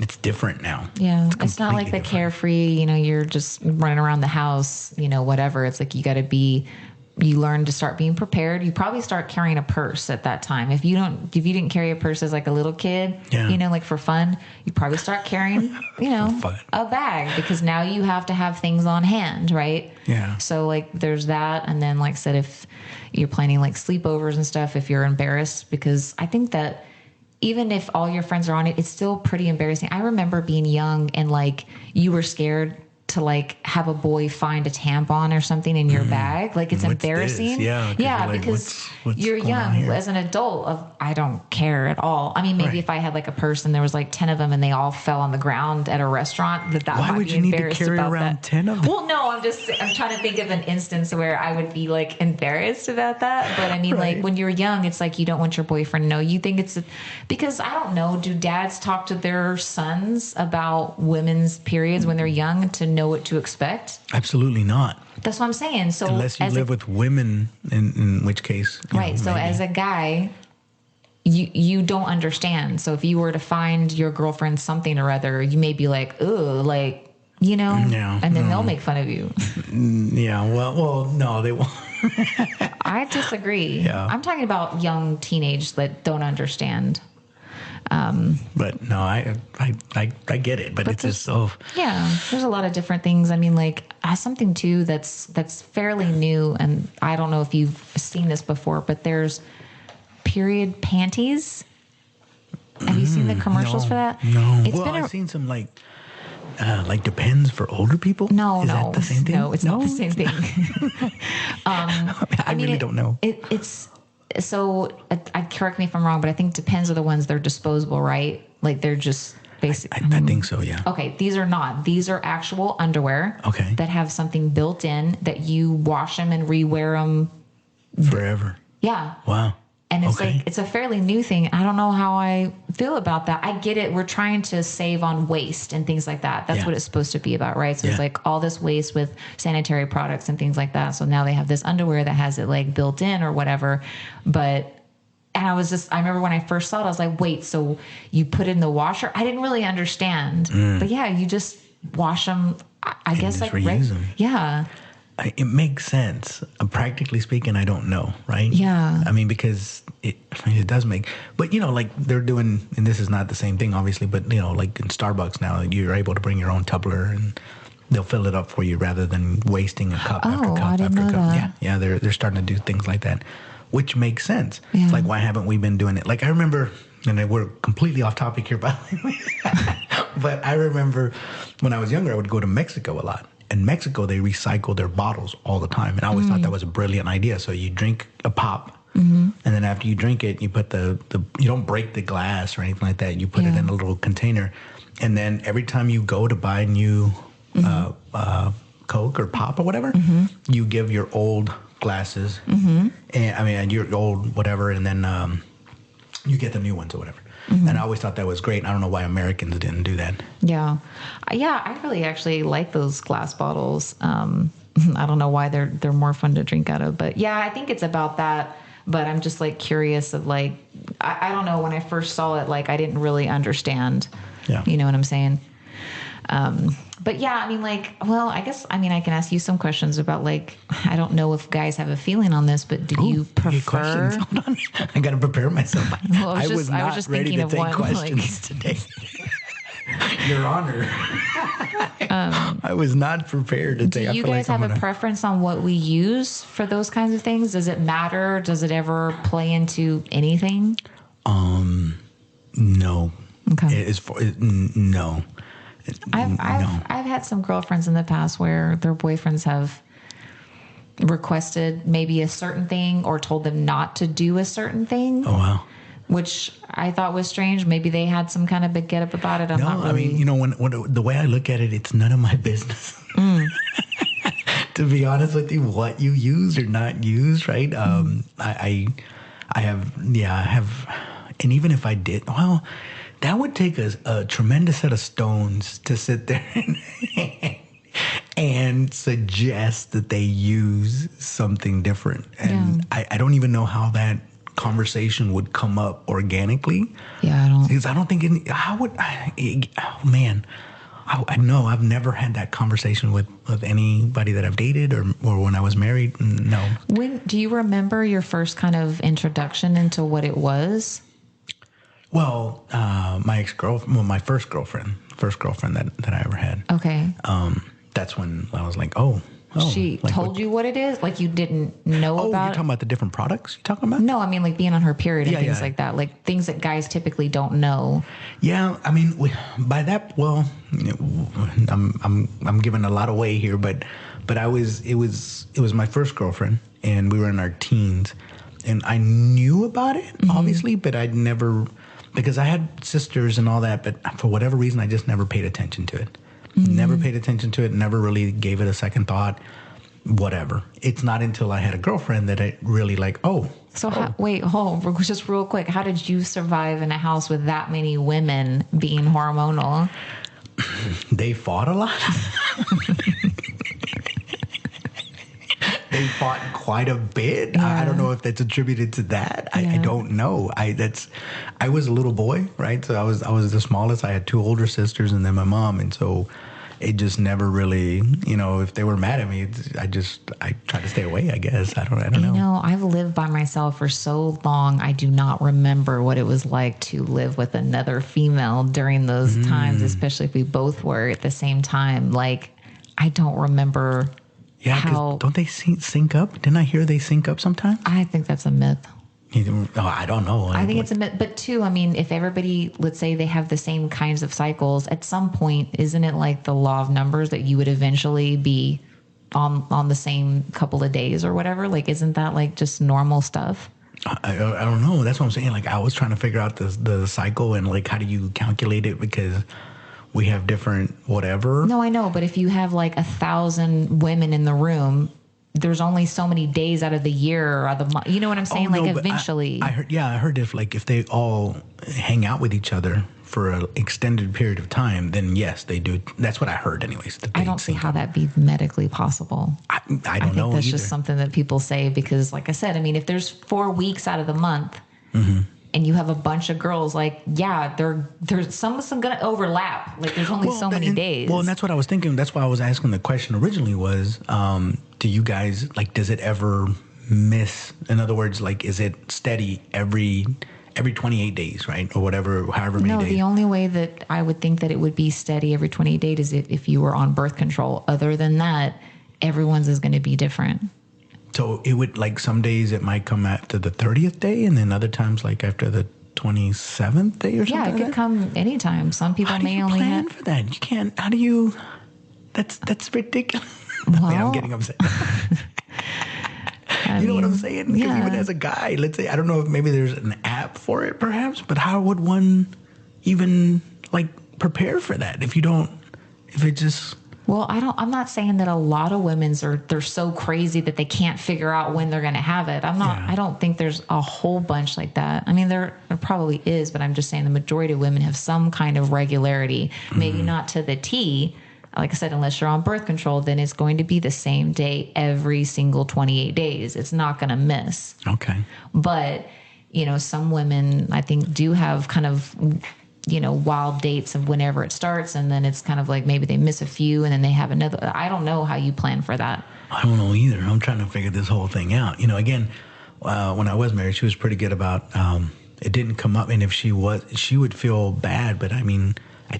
it's different now. Yeah, it's not like the carefree, you're just running around the house, whatever. It's like you learn to start being prepared. You probably start carrying a purse at that time. If you didn't carry a purse as like a little kid, like for fun, you probably start carrying, a bag, because now you have to have things on hand, right? Yeah. So like there's that. And then, like I said, if you're planning like sleepovers and stuff, if you're embarrassed, because I think that even if all your friends are on it, it's still pretty embarrassing. I remember being young and like you were scared to like have a boy find a tampon or something in your bag. Like it's What's embarrassing. this? Yeah, 'cause you're like, because what's you're going on young here? as an adult. I don't care at all. I mean, maybe Right. if I had like a person, there was like 10 of them and they all fell on the ground at a restaurant, that Why might would be you need to embarrassed carry about around that. 10 of them? Well, no, I'm trying to think of an instance where I would be like embarrassed about that. But I mean, Right. like when you're young, it's like you don't want your boyfriend to know. You think because I don't know, do dads talk to their sons about women's periods when they're young to know what to expect? Absolutely not. That's what I'm saying. So Unless you live with women, in which case, right. So maybe. as a guy, you don't understand. So if you were to find your girlfriend something or other, you may be like, "Ugh," like, Yeah, and then no. they'll make fun of you. Yeah, well, no, they won't. I disagree. Yeah. I'm talking about young teenage that don't understand. But no, I get it, but it's just so. Yeah, there's a lot of different things. I mean, like something too that's fairly new, and I don't know if you've seen this before, but there's period panties. Have you seen the commercials for that? No. It's Well, been I've seen some like Depends for older people. no, Is no, that the same thing? no, it's not the same thing. I really don't know. It's so. I correct me if I'm wrong, but I think Depends are the ones they're disposable, right? Like they're just basic. I think so. Yeah. Okay, these are not. These are actual underwear. Okay. That have something built in that you wash them and rewear them. Forever. Yeah. Wow. And it's Okay. like, it's a fairly new thing. I don't know how I feel about that. I get it. We're trying to save on waste and things like that. That's Yeah. what it's supposed to be about, right? So Yeah. it's like all this waste with sanitary products and things like that. So now they have this underwear that has it like built in or whatever. And I remember when I first saw it, I was like, wait, so you put it in the washer? I didn't really understand. But yeah, you just wash them, I guess just like, reuse them. Yeah. It makes sense. Practically speaking, I don't know, right? Yeah. I mean, because it does make, but like they're doing, and this is not the same thing, obviously, but like in Starbucks now, you're able to bring your own tumbler and they'll fill it up for you rather than wasting a cup after Oh, cup I didn't after know cup. that. Yeah, they're starting to do things like that, which makes sense. Yeah. It's like, why haven't we been doing it? Like I remember, and we're completely off topic here, by the way, but I remember when I was younger, I would go to Mexico a lot. In Mexico, they recycle their bottles all the time. And I always thought that was a brilliant idea. So you drink a pop, and then after you drink it, you put you don't break the glass or anything like that. You put it in a little container. And then every time you go to buy new Coke or pop or whatever, you give your old glasses, and your old whatever, and then you get the new ones or whatever. And I always thought that was great. I don't know why Americans didn't do that. Yeah. Yeah, I really actually like those glass bottles. I don't know why they're more fun to drink out of, but yeah, I think it's about that. But I'm just like curious of like, I don't know, when I first saw it, like I didn't really understand. Yeah. You know what I'm saying? But yeah, I mean, like, well, I guess, I mean, I can ask you some questions about like, I don't know if guys have a feeling on this, but do you prefer? Hold on. I got to prepare myself. Well, I was not just ready thinking to of take one, questions today. Your Honor. I was not prepared to take. Do you guys have a preference on what we use for those kinds of things? Does it matter? Does it ever play into anything? No. Okay. No. I've had some girlfriends in the past where their boyfriends have requested maybe a certain thing or told them not to do a certain thing. Oh wow. Which I thought was strange. Maybe they had some kind of big get up about it. I'm not really. I mean, when the way I look at it, it's none of my business. To be honest with you, what you use or not use, right? I have, and even if I did, well, that would take a tremendous set of stones to sit there and suggest that they use something different. And I don't even know how that conversation would come up organically. Yeah, I don't. Because I don't think I know I've never had that conversation with anybody that I've dated or when I was married. No. Do you remember your first kind of introduction into what it was? Well, my first girlfriend that I ever had. Okay. That's when I was like, oh. She like told you what it is? Like you didn't know you're about it? talking about the different products you're talking about? No, I mean like being on her period and things yeah. like that. Like things that guys typically don't know. Yeah, I mean, by that, well, I'm giving a lot away here, but it was my first girlfriend, and we were in our teens, and I knew about it obviously, but I'd never, because I had sisters and all that, but for whatever reason I just never paid attention to it. Never paid attention to it. Never really gave it a second thought. Whatever. It's not until I had a girlfriend that I really like. Wait, hold on, just real quick. How did you survive in a house with that many women being hormonal? They fought a lot. They fought quite a bit. Yeah. I don't know if that's attributed to that. I don't know. I was a little boy, right? So I was the smallest. I had two older sisters and then my mom, and so it just never really, if they were mad at me, I try to stay away, I guess. I don't know. I've lived by myself for so long. I do not remember what it was like to live with another female during those times, especially if we both were at the same time. Like, I don't remember. Yeah, because don't they sync up? Didn't I hear they sync up sometimes? I think that's a myth. Oh, I don't know. I think it's a myth. But too, I mean, if everybody, let's say they have the same kinds of cycles, at some point, isn't it like the law of numbers that you would eventually be on the same couple of days or whatever? Like, isn't that like just normal stuff? I don't know. That's what I'm saying. Like, I was trying to figure out the cycle and like, how do you calculate it? Because we have different whatever. No, I know. But if you have like 1,000 women in the room, there's only so many days out of the year or the month. You know what I'm saying? Eventually. I heard if they all hang out with each other for an extended period of time, then yes, they do. That's what I heard anyways. I don't see how that'd be medically possible. I don't know. I think that's just something that people say because, like I said, I mean, if there's 4 weeks out of the month, and you have a bunch of girls, like, yeah, there's some going to overlap. Like, there's only so many days. Well, and that's what I was thinking. That's why I was asking the question originally was, do you guys, like, does it ever miss? In other words, like, is it steady every 28 days, right? Or whatever, however many days? No, the only way that I would think that it would be steady every 28 days is if you were on birth control. Other than that, everyone's is going to be different. So it would, like, some days it might come after the 30th day, and then other times like after the 27th day or something. Yeah, it could come anytime. Some people may only plan for that. You can't. How do you? That's ridiculous. Well, I'm getting upset. You know what I'm saying? Because even as a guy, let's say, I don't know if maybe there's an app for it, perhaps, but how would one even like prepare for that if it just. Well, I'm not saying that a lot of they're so crazy that they can't figure out when they're going to have it. I don't think there's a whole bunch like that. I mean, there probably is, but I'm just saying the majority of women have some kind of regularity, maybe not to the T. Like I said, unless you're on birth control, then it's going to be the same day every single 28 days. It's not going to miss. Okay. But, some women I think do have kind of, wild dates of whenever it starts. And then it's kind of like maybe they miss a few and then they have another. I don't know how you plan for that. I don't know either. I'm trying to figure this whole thing out. Again, when I was married, she was pretty good about, it didn't come up. And if she would feel bad. But I mean, I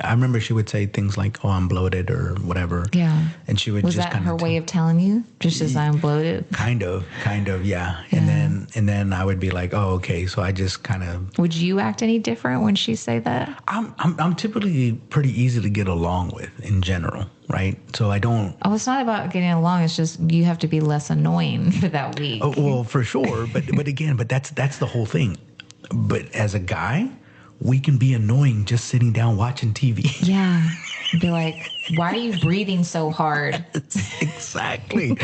remember she would say things like, "Oh, I'm bloated" or whatever. Yeah. And she would was just that her way of telling you, just as I'm bloated? Kind of, yeah. And then I would be like, "Oh, okay." So I just kind of. Would you act any different when she say that? I'm typically pretty easy to get along with in general, right? So I don't. Oh, it's not about getting along. It's just you have to be less annoying for that week. Oh, well, for sure. But again, that's the whole thing. But as a guy, we can be annoying just sitting down watching TV. Yeah. Be like, why are you breathing so hard? Exactly.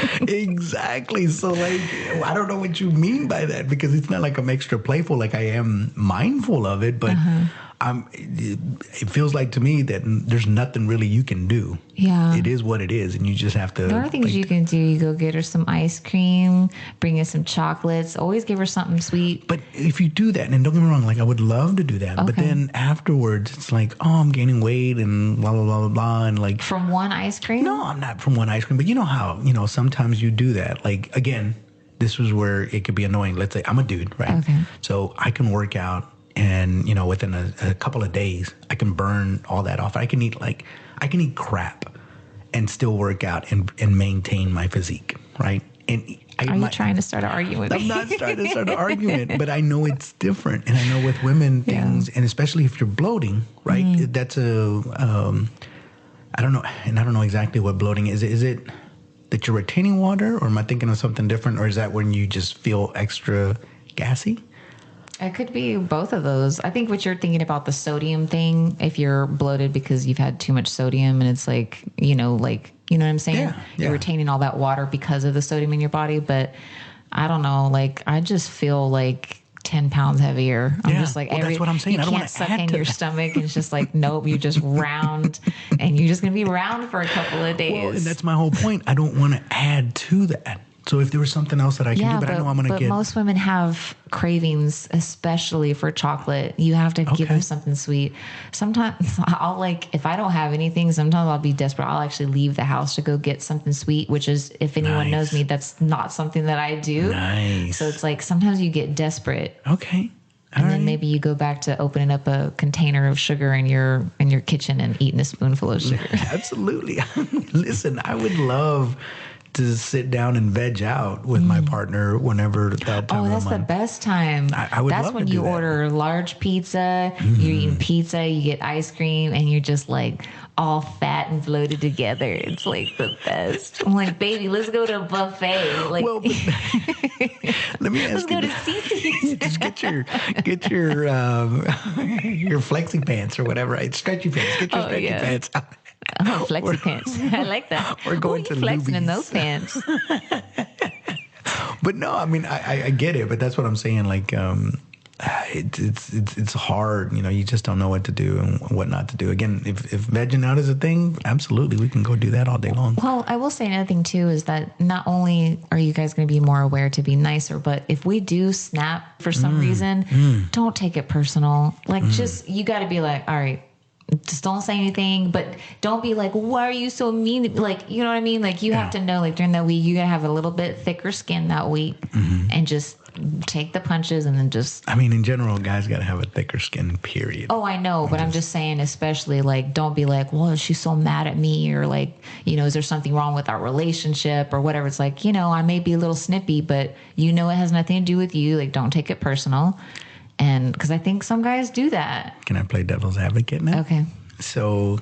So, like, I don't know what you mean by that because it's not like I'm extra playful. Like, I am mindful of it, but it feels like to me that there's nothing really you can do. Yeah. It is what it is, and you just have to. There are things you can do. You go get her some ice cream, bring her some chocolates, always give her something sweet. But if you do that, and don't get me wrong, like I would love to do that, but then afterwards it's like, oh, I'm gaining weight and blah, blah, blah, blah, blah, and like. From one ice cream? No, I'm not from one ice cream, but you know how, sometimes you do that. Like, again, this was where it could be annoying. Let's say I'm a dude, right? Okay. So I can work out and, within a couple of days, I can burn all that off. I can eat crap and still work out and maintain my physique, right? And are you trying to start an argument with me? I'm not trying to start an argument, but I know it's different. And I know with women things, and especially if you're bloating, right? That's I don't know, and I don't know exactly what bloating is. Is it that you're retaining water, or am I thinking of something different, or is that when you just feel extra gassy? It could be both of those. I think what you're thinking about the sodium thing, if you're bloated because you've had too much sodium and it's like, you know what I'm saying? Yeah, yeah. You're retaining all that water because of the sodium in your body. But I don't know, like, I just feel like 10 pounds heavier. I'm just like, that's what I'm saying. You I don't can't want to suck add in to your that. stomach. And it's just like, nope, you're just round and you're just going to be round for a couple of days. Well, and that's my whole point. I don't want to add to that. So if there was something else that I can do, but I know I'm going to get... But most women have cravings, especially for chocolate. You have to give them something sweet. Sometimes I'll like, if I don't have anything, sometimes I'll be desperate. I'll actually leave the house to go get something sweet, which is, if anyone knows me, that's not something that I do. Nice. So it's like, sometimes you get desperate. Okay. And then maybe you go back to opening up a container of sugar in your kitchen and eating a spoonful of sugar. Absolutely. Listen, I would love to sit down and veg out with my partner whenever that time. Oh, that's the best time. I would That's love when to do you that. order large pizza, you're eating pizza, you get ice cream, and you're just like all fat and bloated together. It's like the best. I'm like, baby, let's go to a buffet. Like, Well, but let me ask let's go you. to CC's. Just get your your flexi pants or whatever, right? Stretchy pants. Get your stretchy pants out. Oh, flexi pants. I like that. We're going Who are to you flexing in Luby's. those pants? But no, I mean, I get it, but that's what I'm saying. Like, it's hard. You know, you just don't know what to do and what not to do. Again, if vegging out is a thing, absolutely, we can go do that all day long. Well, I will say another thing too is that not only are you guys going to be more aware to be nicer, but if we do snap for some reason, don't take it personal. Like, just, you got to be like, all right, just don't say anything, but don't be like, why are you so mean? Like, you know what I mean? Like, you have to know, like, during that week, you got to have a little bit thicker skin that week and just take the punches and then just... I mean, in general, guys got to have a thicker skin, period. Oh, I know, but I'm just saying, especially, like, don't be like, well, she's so mad at me, or like, you know, is there something wrong with our relationship or whatever? It's like, you know, I may be a little snippy, but you know it has nothing to do with you. Like, don't take it personal. And because I think some guys do that. Can I play devil's advocate now? Okay. So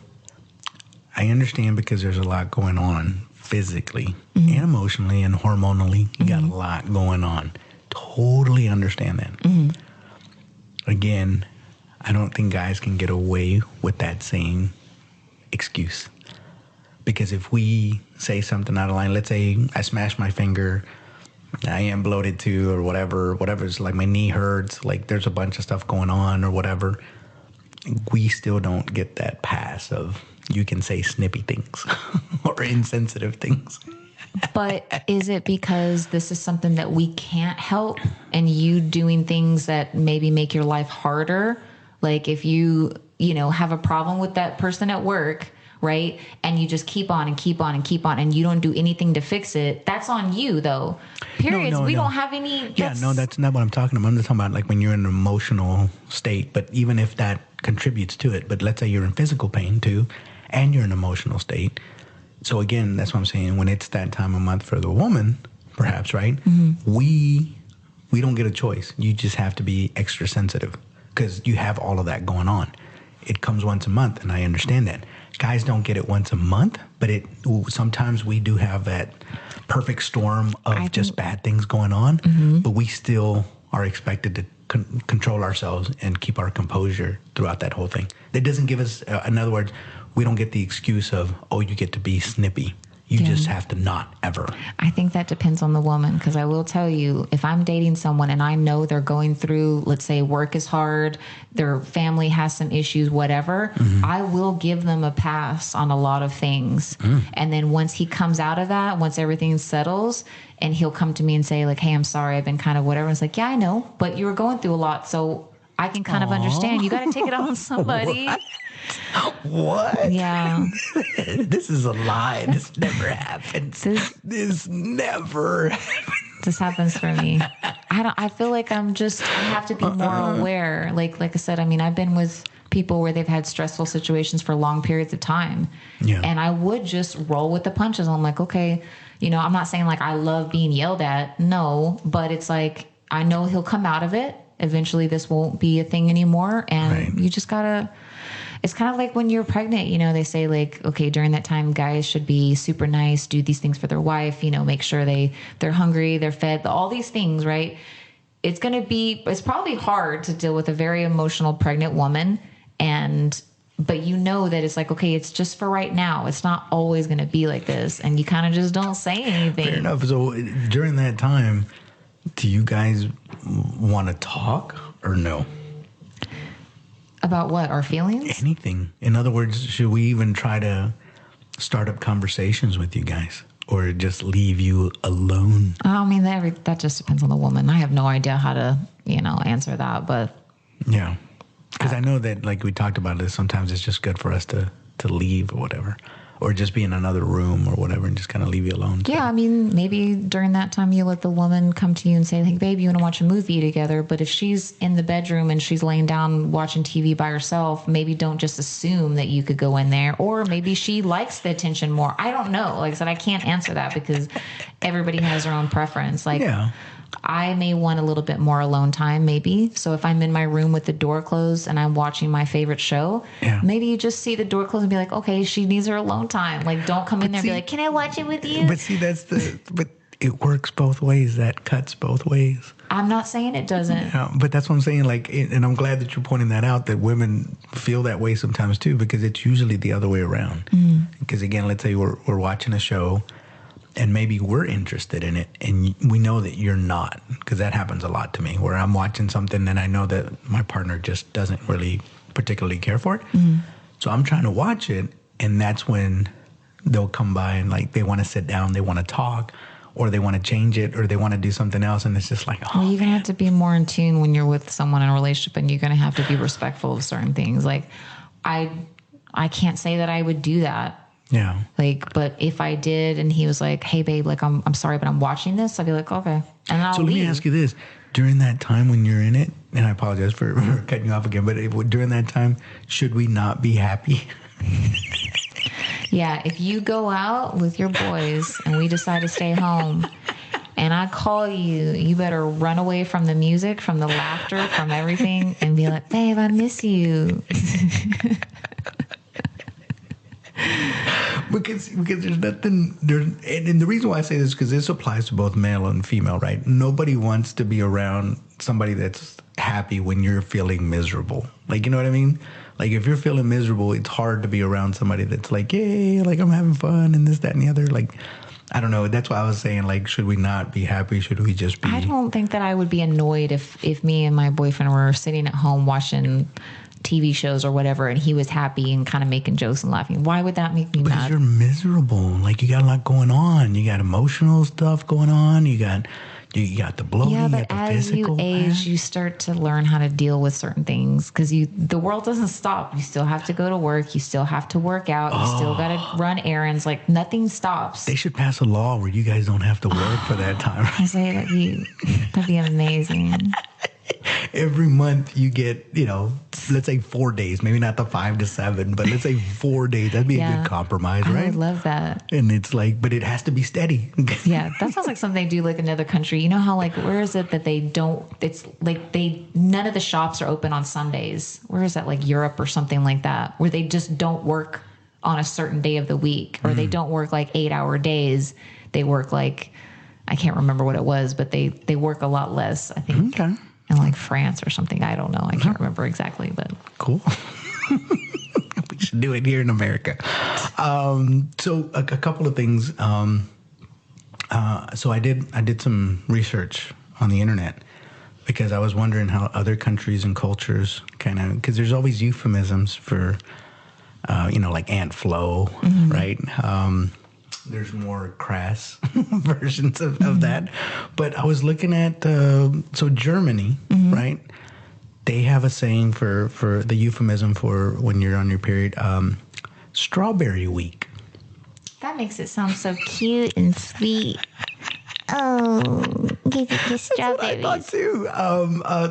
I understand, because there's a lot going on physically and emotionally and hormonally. You got a lot going on. Totally understand that. Again, I don't think guys can get away with that same excuse. Because if we say something out of line, let's say I smashed my finger, I am bloated too, or whatever's like my knee hurts, like there's a bunch of stuff going on or whatever, we still don't get that pass of you can say snippy things or insensitive things. But is it because this is something that we can't help, and you doing things that maybe make your life harder? Like, if you have a problem with that person at work, right? And you just keep on and keep on and keep on, and you don't do anything to fix it. That's on you, though. Periods. No. We don't have any. That's not what I'm talking about. I'm just talking about like when you're in an emotional state. But even if that contributes to it, but let's say you're in physical pain too, and you're in an emotional state. So again, that's what I'm saying. When it's that time of month for the woman, perhaps, right? We don't get a choice. You just have to be extra sensitive because you have all of that going on. It comes once a month, and I understand that. Guys don't get it once a month, but sometimes we do have that perfect storm of just bad things going on, but we still are expected to control ourselves and keep our composure throughout that whole thing. That doesn't give us, in other words, we don't get the excuse of, oh, you get to be snippy. You just have to not ever. I think that depends on the woman, because I will tell you, if I'm dating someone and I know they're going through, let's say work is hard, their family has some issues, whatever, I will give them a pass on a lot of things. And then once he comes out of that, once everything settles, and he'll come to me and say like, hey, I'm sorry, I've been kind of whatever. It's like, yeah, I know, but you were going through a lot. So I can kind of understand. You got to take it on somebody. What? Yeah. This is a lie. This never happened. This never happened. This happens for me. I feel like I have to be more aware. Like I said, I mean, I've been with people where they've had stressful situations for long periods of time. Yeah. And I would just roll with the punches. I'm like, okay, I'm not saying like I love being yelled at. No, but it's like, I know he'll come out of it. Eventually this won't be a thing anymore. And you just gotta, it's kind of like when you're pregnant, you know, they say like, okay, during that time, guys should be super nice, do these things for their wife, you know, make sure they're hungry, they're fed, all these things, right? It's probably hard to deal with a very emotional pregnant woman. But you know that it's like, okay, it's just for right now. It's not always going to be like this. And you kind of just don't say anything. Fair enough. So during that time, do you guys want to talk or no? About what? Our feelings? Anything. In other words, should we even try to start up conversations with you guys or just leave you alone? I mean, that just depends on the woman. I have no idea how to, answer that, but. Yeah. Because I know that, like we talked about this, sometimes it's just good for us to leave or whatever, or just be in another room or whatever and just kind of leave you alone. So. Yeah, I mean, maybe during that time you let the woman come to you and say, hey, babe, you want to watch a movie together? But if she's in the bedroom and she's laying down watching TV by herself, maybe don't just assume that you could go in there. Or maybe she likes the attention more. I don't know. Like I said, I can't answer that because everybody has their own preference. Like, yeah. I may want a little bit more alone time, maybe. So if I'm in my room with the door closed and I'm watching my favorite show, maybe you just see the door closed and be like, okay, she needs her alone time. Like, don't come in there and be like, can I watch it with you? But see, but it works both ways. That cuts both ways. I'm not saying it doesn't. Yeah, but that's what I'm saying. Like, and I'm glad that you're pointing that out, that women feel that way sometimes too, because it's usually the other way around. Because again, let's say we're watching a show, and maybe we're interested in it, and we know that you're not, because that happens a lot to me, where I'm watching something and I know that my partner just doesn't really particularly care for it. So I'm trying to watch it, and that's when they'll come by and like they want to sit down, they want to talk, or they want to change it, or they want to do something else, and it's just like, oh. Well, you're going to have to be more in tune when you're with someone in a relationship, and you're going to have to be respectful of certain things. Like, I can't say that I would do that. Yeah. Like, but if I did and he was like, hey, babe, like, I'm sorry, but I'm watching this, I'd be like, okay. And I'll So let me ask you this. During that time when you're in it, and I apologize for cutting you off again, but during that time, should we not be happy? Yeah. If you go out with your boys and we decide to stay home and I call you, you better run away from the music, from the laughter, from everything, and be like, babe, I miss you. Because there's nothing there, and the reason why I say this is because this applies to both male and female, right? Nobody wants to be around somebody that's happy when you're feeling miserable. Like, you know what I mean? Like, if you're feeling miserable, it's hard to be around somebody that's like, yay, like I'm having fun and this, that, and the other. Like, I don't know. That's why I was saying, like, should we not be happy? Should we just be? I don't think that I would be annoyed if me and my boyfriend were sitting at home watching TV shows or whatever, and he was happy and kind of making jokes and laughing. Why would that make me mad? Because you're miserable. Like, you got a lot going on. You got emotional stuff going on. You got the bloating. Yeah, but you got the as physical. you age, you start to learn how to deal with certain things because the world doesn't stop. You still have to go to work. You still have to work out. You still got to run errands. Like, nothing stops. They should pass a law where you guys don't have to work for that time. I say that'd be amazing. Every month you get, let's say 4 days, maybe not the 5 to 7, but let's say 4 days. That'd be a good compromise, right? I would love that. And it's like, but it has to be steady. Yeah, that sounds like something they do like another country. You know how like, where is it that they don't, it's like none of the shops are open on Sundays. Where is that, like Europe or something like that, where they just don't work on a certain day of the week, or they don't work like 8-hour days. They work like, I can't remember what it was, but they work a lot less, I think. Okay. In like France or something. I don't know. I can't remember exactly, but. Cool. We should do it here in America. So a couple of things. So I did some research on the internet because I was wondering how other countries and cultures kind of, because there's always euphemisms for, like Aunt Flo, right? There's more crass versions of that. But I was looking at, so Germany, right? They have a saying for the euphemism for when you're on your period, strawberry week. That makes it sound so cute and sweet. Oh, get strawberries. That's what I thought too.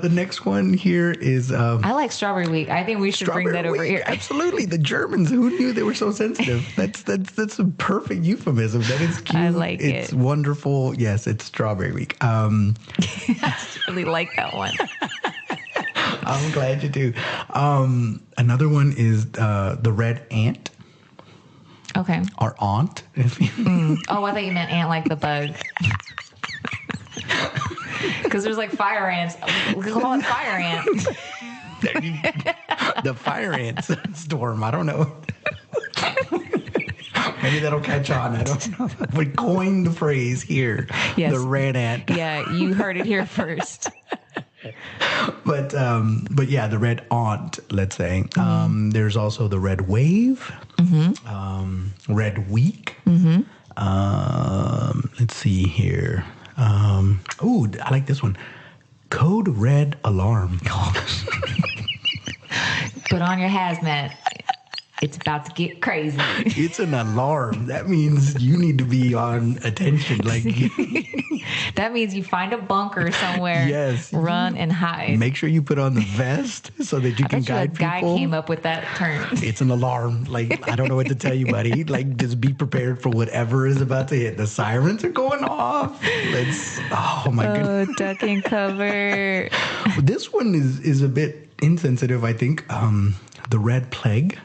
The next one here is... I like Strawberry Week. I think we should bring that over here. Absolutely. The Germans, who knew they were so sensitive? That's a perfect euphemism. That is cute. I like it. It's wonderful. Yes, it's Strawberry Week. I really like that one. I'm glad you do. Another one is the red ant. Okay. Or aunt. Oh, I thought you meant ant like the bug. Because there's like fire ants. We can call it fire ant. The fire ant storm. I don't know. Maybe that'll catch on. I don't know. We coined the phrase here. Yes. The red ant. Yeah, you heard it here first. But yeah, the red aunt, let's say. There's also the red wave, red week. Let's see here. I like this one. Code red alarm. Put on your hazmat. It's about to get crazy. It's an alarm. That means you need to be on attention. Like that means you find a bunker somewhere. Yes. Run and hide. Make sure you put on the vest so that you can guide people. A guy came up with that term. It's an alarm. Like I don't know what to tell you, buddy. Like just be prepared for whatever is about to hit. The sirens are going off. Oh my goodness. Duck and cover. This one is a bit insensitive, I think. The red plague.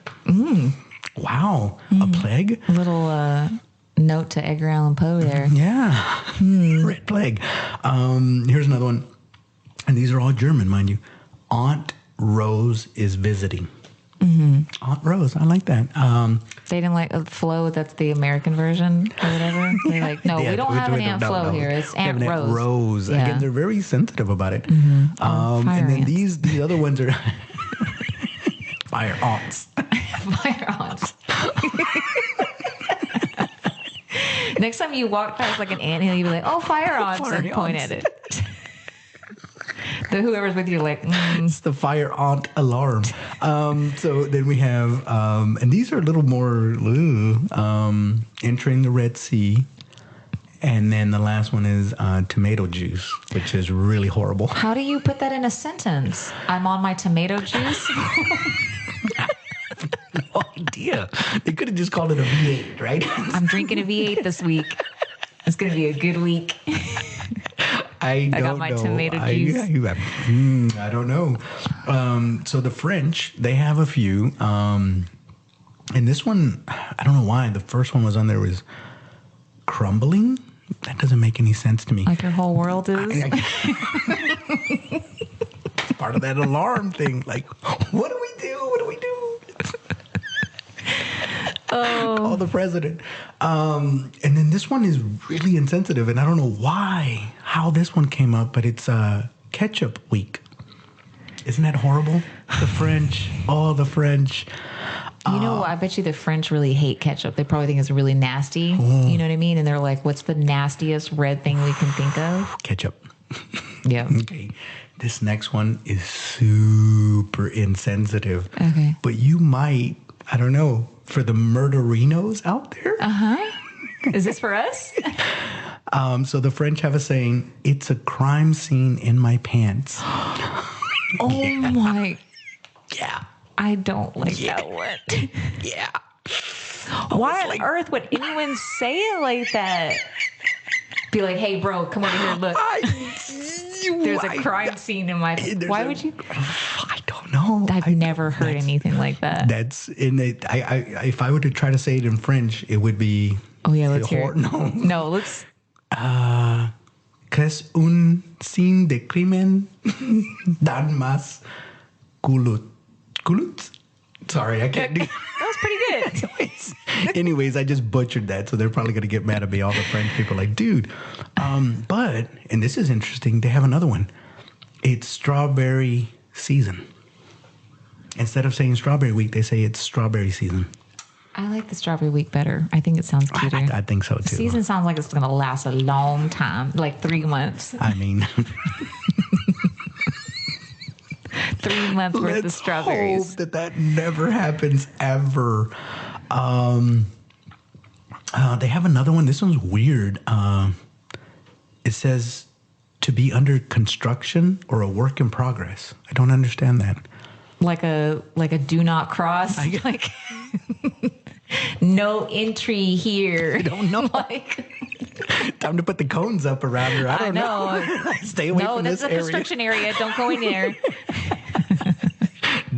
Wow. A plague? A little note to Edgar Allan Poe there. Yeah. Red plague. Here's another one. And these are all German, mind you. Aunt Rose is visiting. Aunt Rose. I like that. They didn't like Flo. That's the American version or whatever. They're like, no, we don't have an Aunt Flo here. It's Aunt Rose. Aunt Rose. Yeah. Again, they're very sensitive about it. Fire and then ants. these other ones are fire aunts. Fire aunts. Next time you walk past like an anthill, you'll be like, oh, fire aunts, and point at it. Whoever's with you, like, It's the fire aunt alarm. So then we have, and these are a little more entering the Red Sea. And then the last one is tomato juice, which is really horrible. How do you put that in a sentence? I'm on my tomato juice. No idea. They could have just called it a V8, right? I'm drinking a V8 this week. It's going to be a good week. I got my tomato juice. I don't know. So the French, they have a few. And this one, I don't know why. The first one was on there was crumbling. That doesn't make any sense to me. Like your whole world is? It's part of that alarm thing. Like, what do we do? What do we do? Call the president. And then this one is really insensitive, and I don't know how this one came up, but it's ketchup week. Isn't that horrible? The French, the French. You know, I bet you the French really hate ketchup. They probably think it's really nasty. You know what I mean? And they're like, what's the nastiest red thing we can think of? Ketchup. Yeah. Okay. This next one is super insensitive. Okay. But you might, I don't know, for the murderinos out there. Is this for us? So the French have a saying, it's a crime scene in my pants. My. Yeah. I don't like that one. Yeah. Why on earth would anyone say it like that? Be like, hey, bro, come over here. Look. There's a crime scene in my... Why would you... I don't know. I've never heard anything like that. That's in it. If I were to try to say it in French, it would be... Oh, yeah, let's hear it. No, let's... ¿Qué es un sin de crimen dan más culut? Culut? Sorry, I can't do... That was pretty good. Anyways, I just butchered that, so they're probably going to get mad at me. All the French people are like, dude. But, and this is interesting, they have another one. It's strawberry season. Instead of saying strawberry week, they say it's strawberry season. I like the strawberry week better. I think it sounds cuter. I think so, too. Season sounds like it's going to last a long time, like 3 months. I mean... 3 months worth of strawberries. Hope that never happens ever. They have another one. This one's weird. It says to be under construction or a work in progress. I don't understand that. Like a do not cross. Like no entry here. I don't know. Time to put the cones up around her. I don't know. Stay away from this area. No, that's a construction area. Don't go in there.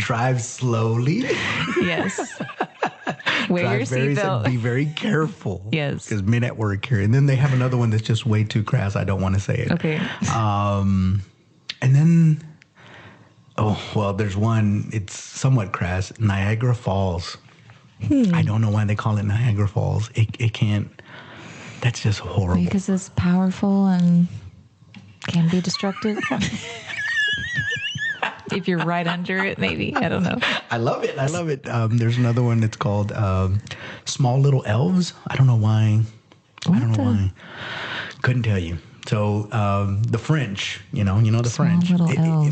Drive slowly. Yes. Wear your seatbelt. Be very careful. Yes. Because men at work here. And then they have another one that's just way too crass. I don't want to say it. Okay. And then, there's one, it's somewhat crass. Niagara Falls. I don't know why they call it Niagara Falls. It can't, that's just horrible. Because it's powerful and can be destructive. If you're right under it, maybe. I don't know. I love it. There's another one that's called Small Little Elves. I don't know why. Why. Couldn't tell you. So the French, you know the French.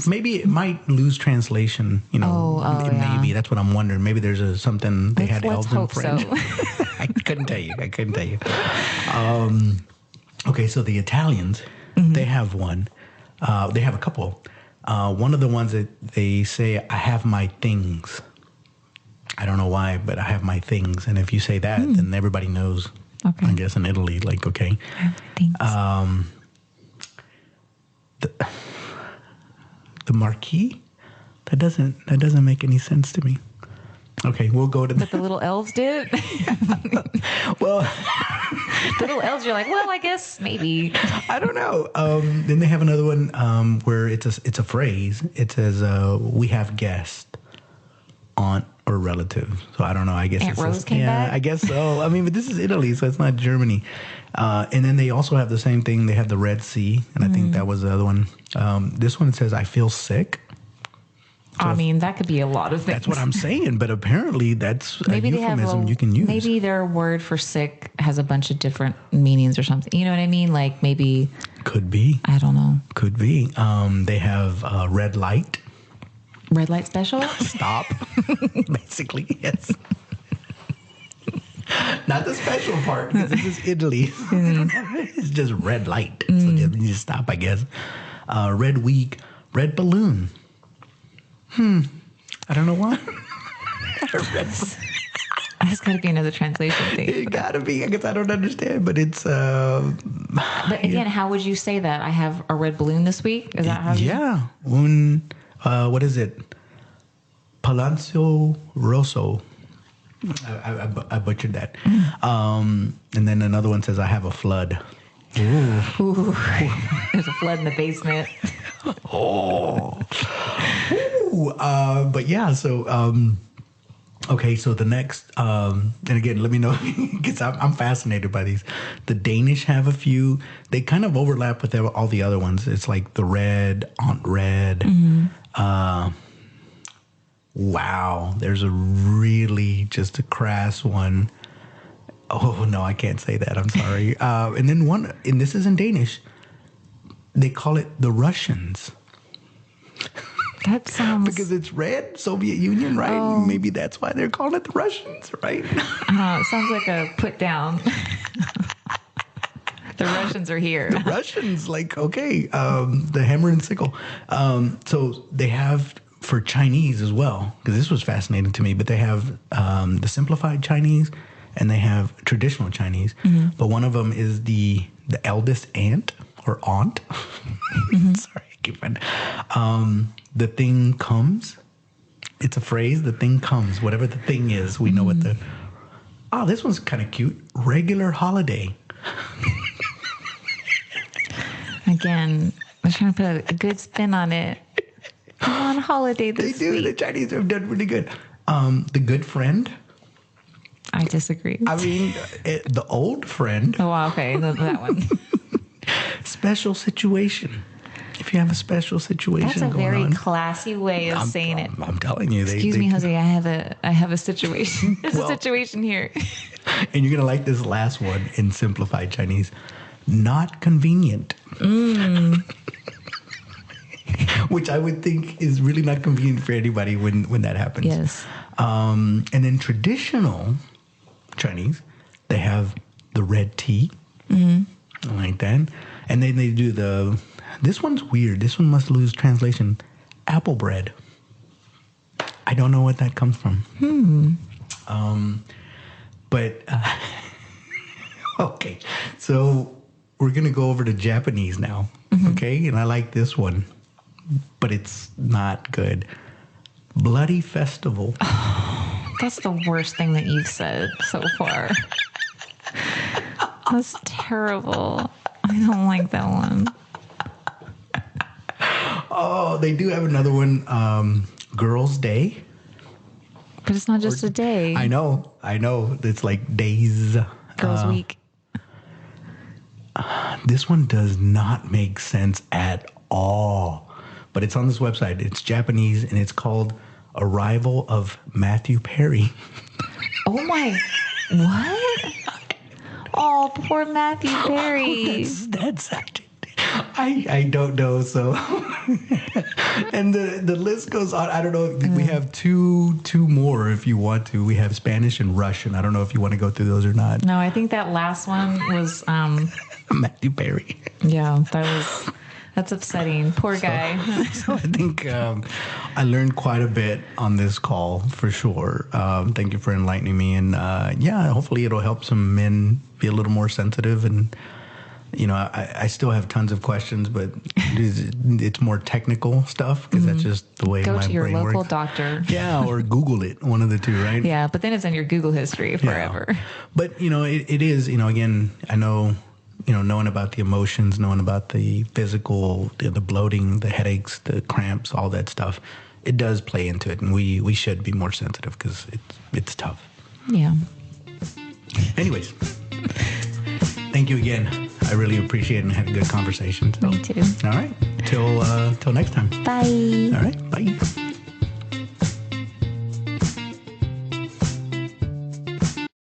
Maybe it might lose translation. Maybe that's what I'm wondering. Maybe there's something they had elves in French. So. I couldn't tell you. Okay, so the Italians, they have one. They have a couple. One of the ones that they say, I have my things. I don't know why, but I have my things. And if you say that, then everybody knows. Okay. I guess in Italy, like, okay. I have things. The Marquis? That doesn't make any sense to me. Okay, we'll go to But the little elves did? Well, the little elves, you're like, well, I guess maybe. I don't know. Then they have another one where it's a phrase. It says, we have guests, aunt or relative. So I don't know. I guess Aunt Rose came back? I guess so. I mean, but this is Italy, so it's not Germany. And then they also have the same thing. They have the Red Sea, and I think that was the other one. This one says, I feel sick. So I mean, that could be a lot of things. That's what I'm saying, but apparently that's a euphemism you can use. Maybe their word for sick has a bunch of different meanings or something. You know what I mean? Like maybe... Could be. I don't know. Could be. They have red light. Red light special? Stop. Basically, yes. Not the special part, because this is Italy. It's just red light. So you just stop, I guess. Red week, red balloon. I don't know why. There's got to be another translation thing. It got to be. I guess I don't understand, but it's... But again, how would you say that? I have a red balloon this week? Is that how you... Yeah. What is it? Palazzo Rosso. I butchered that. And then another one says, I have a flood. Ooh. There's a flood in the basement. But yeah, so okay, so the next and again, let me know, because I'm fascinated by these. The Danish have a few. They kind of overlap with all the other ones. It's like the red, Aunt Red. Wow, there's a really just a crass one. Oh no, I can't say that. I'm sorry. And then one, and this is in Danish. They call it the Russians. That sounds... Because it's red, Soviet Union, right? Oh. Maybe that's why they're calling it the Russians, right? It sounds like a put down. The Russians are here. The Russians, like, okay, the hammer and sickle. So they have for Chinese as well, because this was fascinating to me, but they have the simplified Chinese and they have traditional Chinese. But one of them is the eldest aunt or aunt. Sorry, I keep on. The thing comes. It's a phrase. The thing comes. Whatever the thing is, we know what the... Oh, this one's kind of cute. Regular holiday. Again, I'm trying to put a good spin on it. I'm on holiday this week. They do. The Chinese have done really good. The good friend. I disagree. I mean, the old friend. Oh, wow, okay. That one. Special situation. If you have a special situation That's a going very on, classy way of saying it. I'm telling you. Excuse me, Jose. I have a situation. There's a situation here. And you're going to like this last one in simplified Chinese. Not convenient. Which I would think is really not convenient for anybody when that happens. Yes. And then traditional Chinese, they have the red tea. Like that. And then they do this one's weird. This one must lose translation. Apple bread. I don't know what that comes from. But, okay. So we're going to go over to Japanese now. Okay. And I like this one, but it's not good. Bloody festival. That's the worst thing that you've said so far. That's terrible. I don't like that one. Oh, they do have another one. Girls' Day. But it's not just a day. I know. It's like days. Girls' Week. This one does not make sense at all. But it's on this website. It's Japanese, and it's called Arrival of Matthew Perry. Oh my, what? Oh, poor Matthew Perry. That's I don't know. So, and the list goes on. I don't know. We have two more if you want to. We have Spanish and Russian. I don't know if you want to go through those or not. No, I think that last one was Matthew Perry. Yeah, that's upsetting. Poor guy. So I think I learned quite a bit on this call for sure. Thank you for enlightening me, and hopefully it'll help some men be a little more sensitive. And I still have tons of questions, but it's more technical stuff because that's just the way my brain works. Go to your local doctor. Yeah, or Google it, one of the two, right? Yeah, but then it's in your Google history forever. Yeah. But it is. Again, I know. Knowing about the emotions, knowing about the physical, the bloating, the headaches, the cramps, all that stuff, it does play into it, and we should be more sensitive because it's tough. Yeah. Anyways, thank you again. I really appreciate it and had a good conversation. So. Me too. All right. Till next time. Bye. All right. Bye.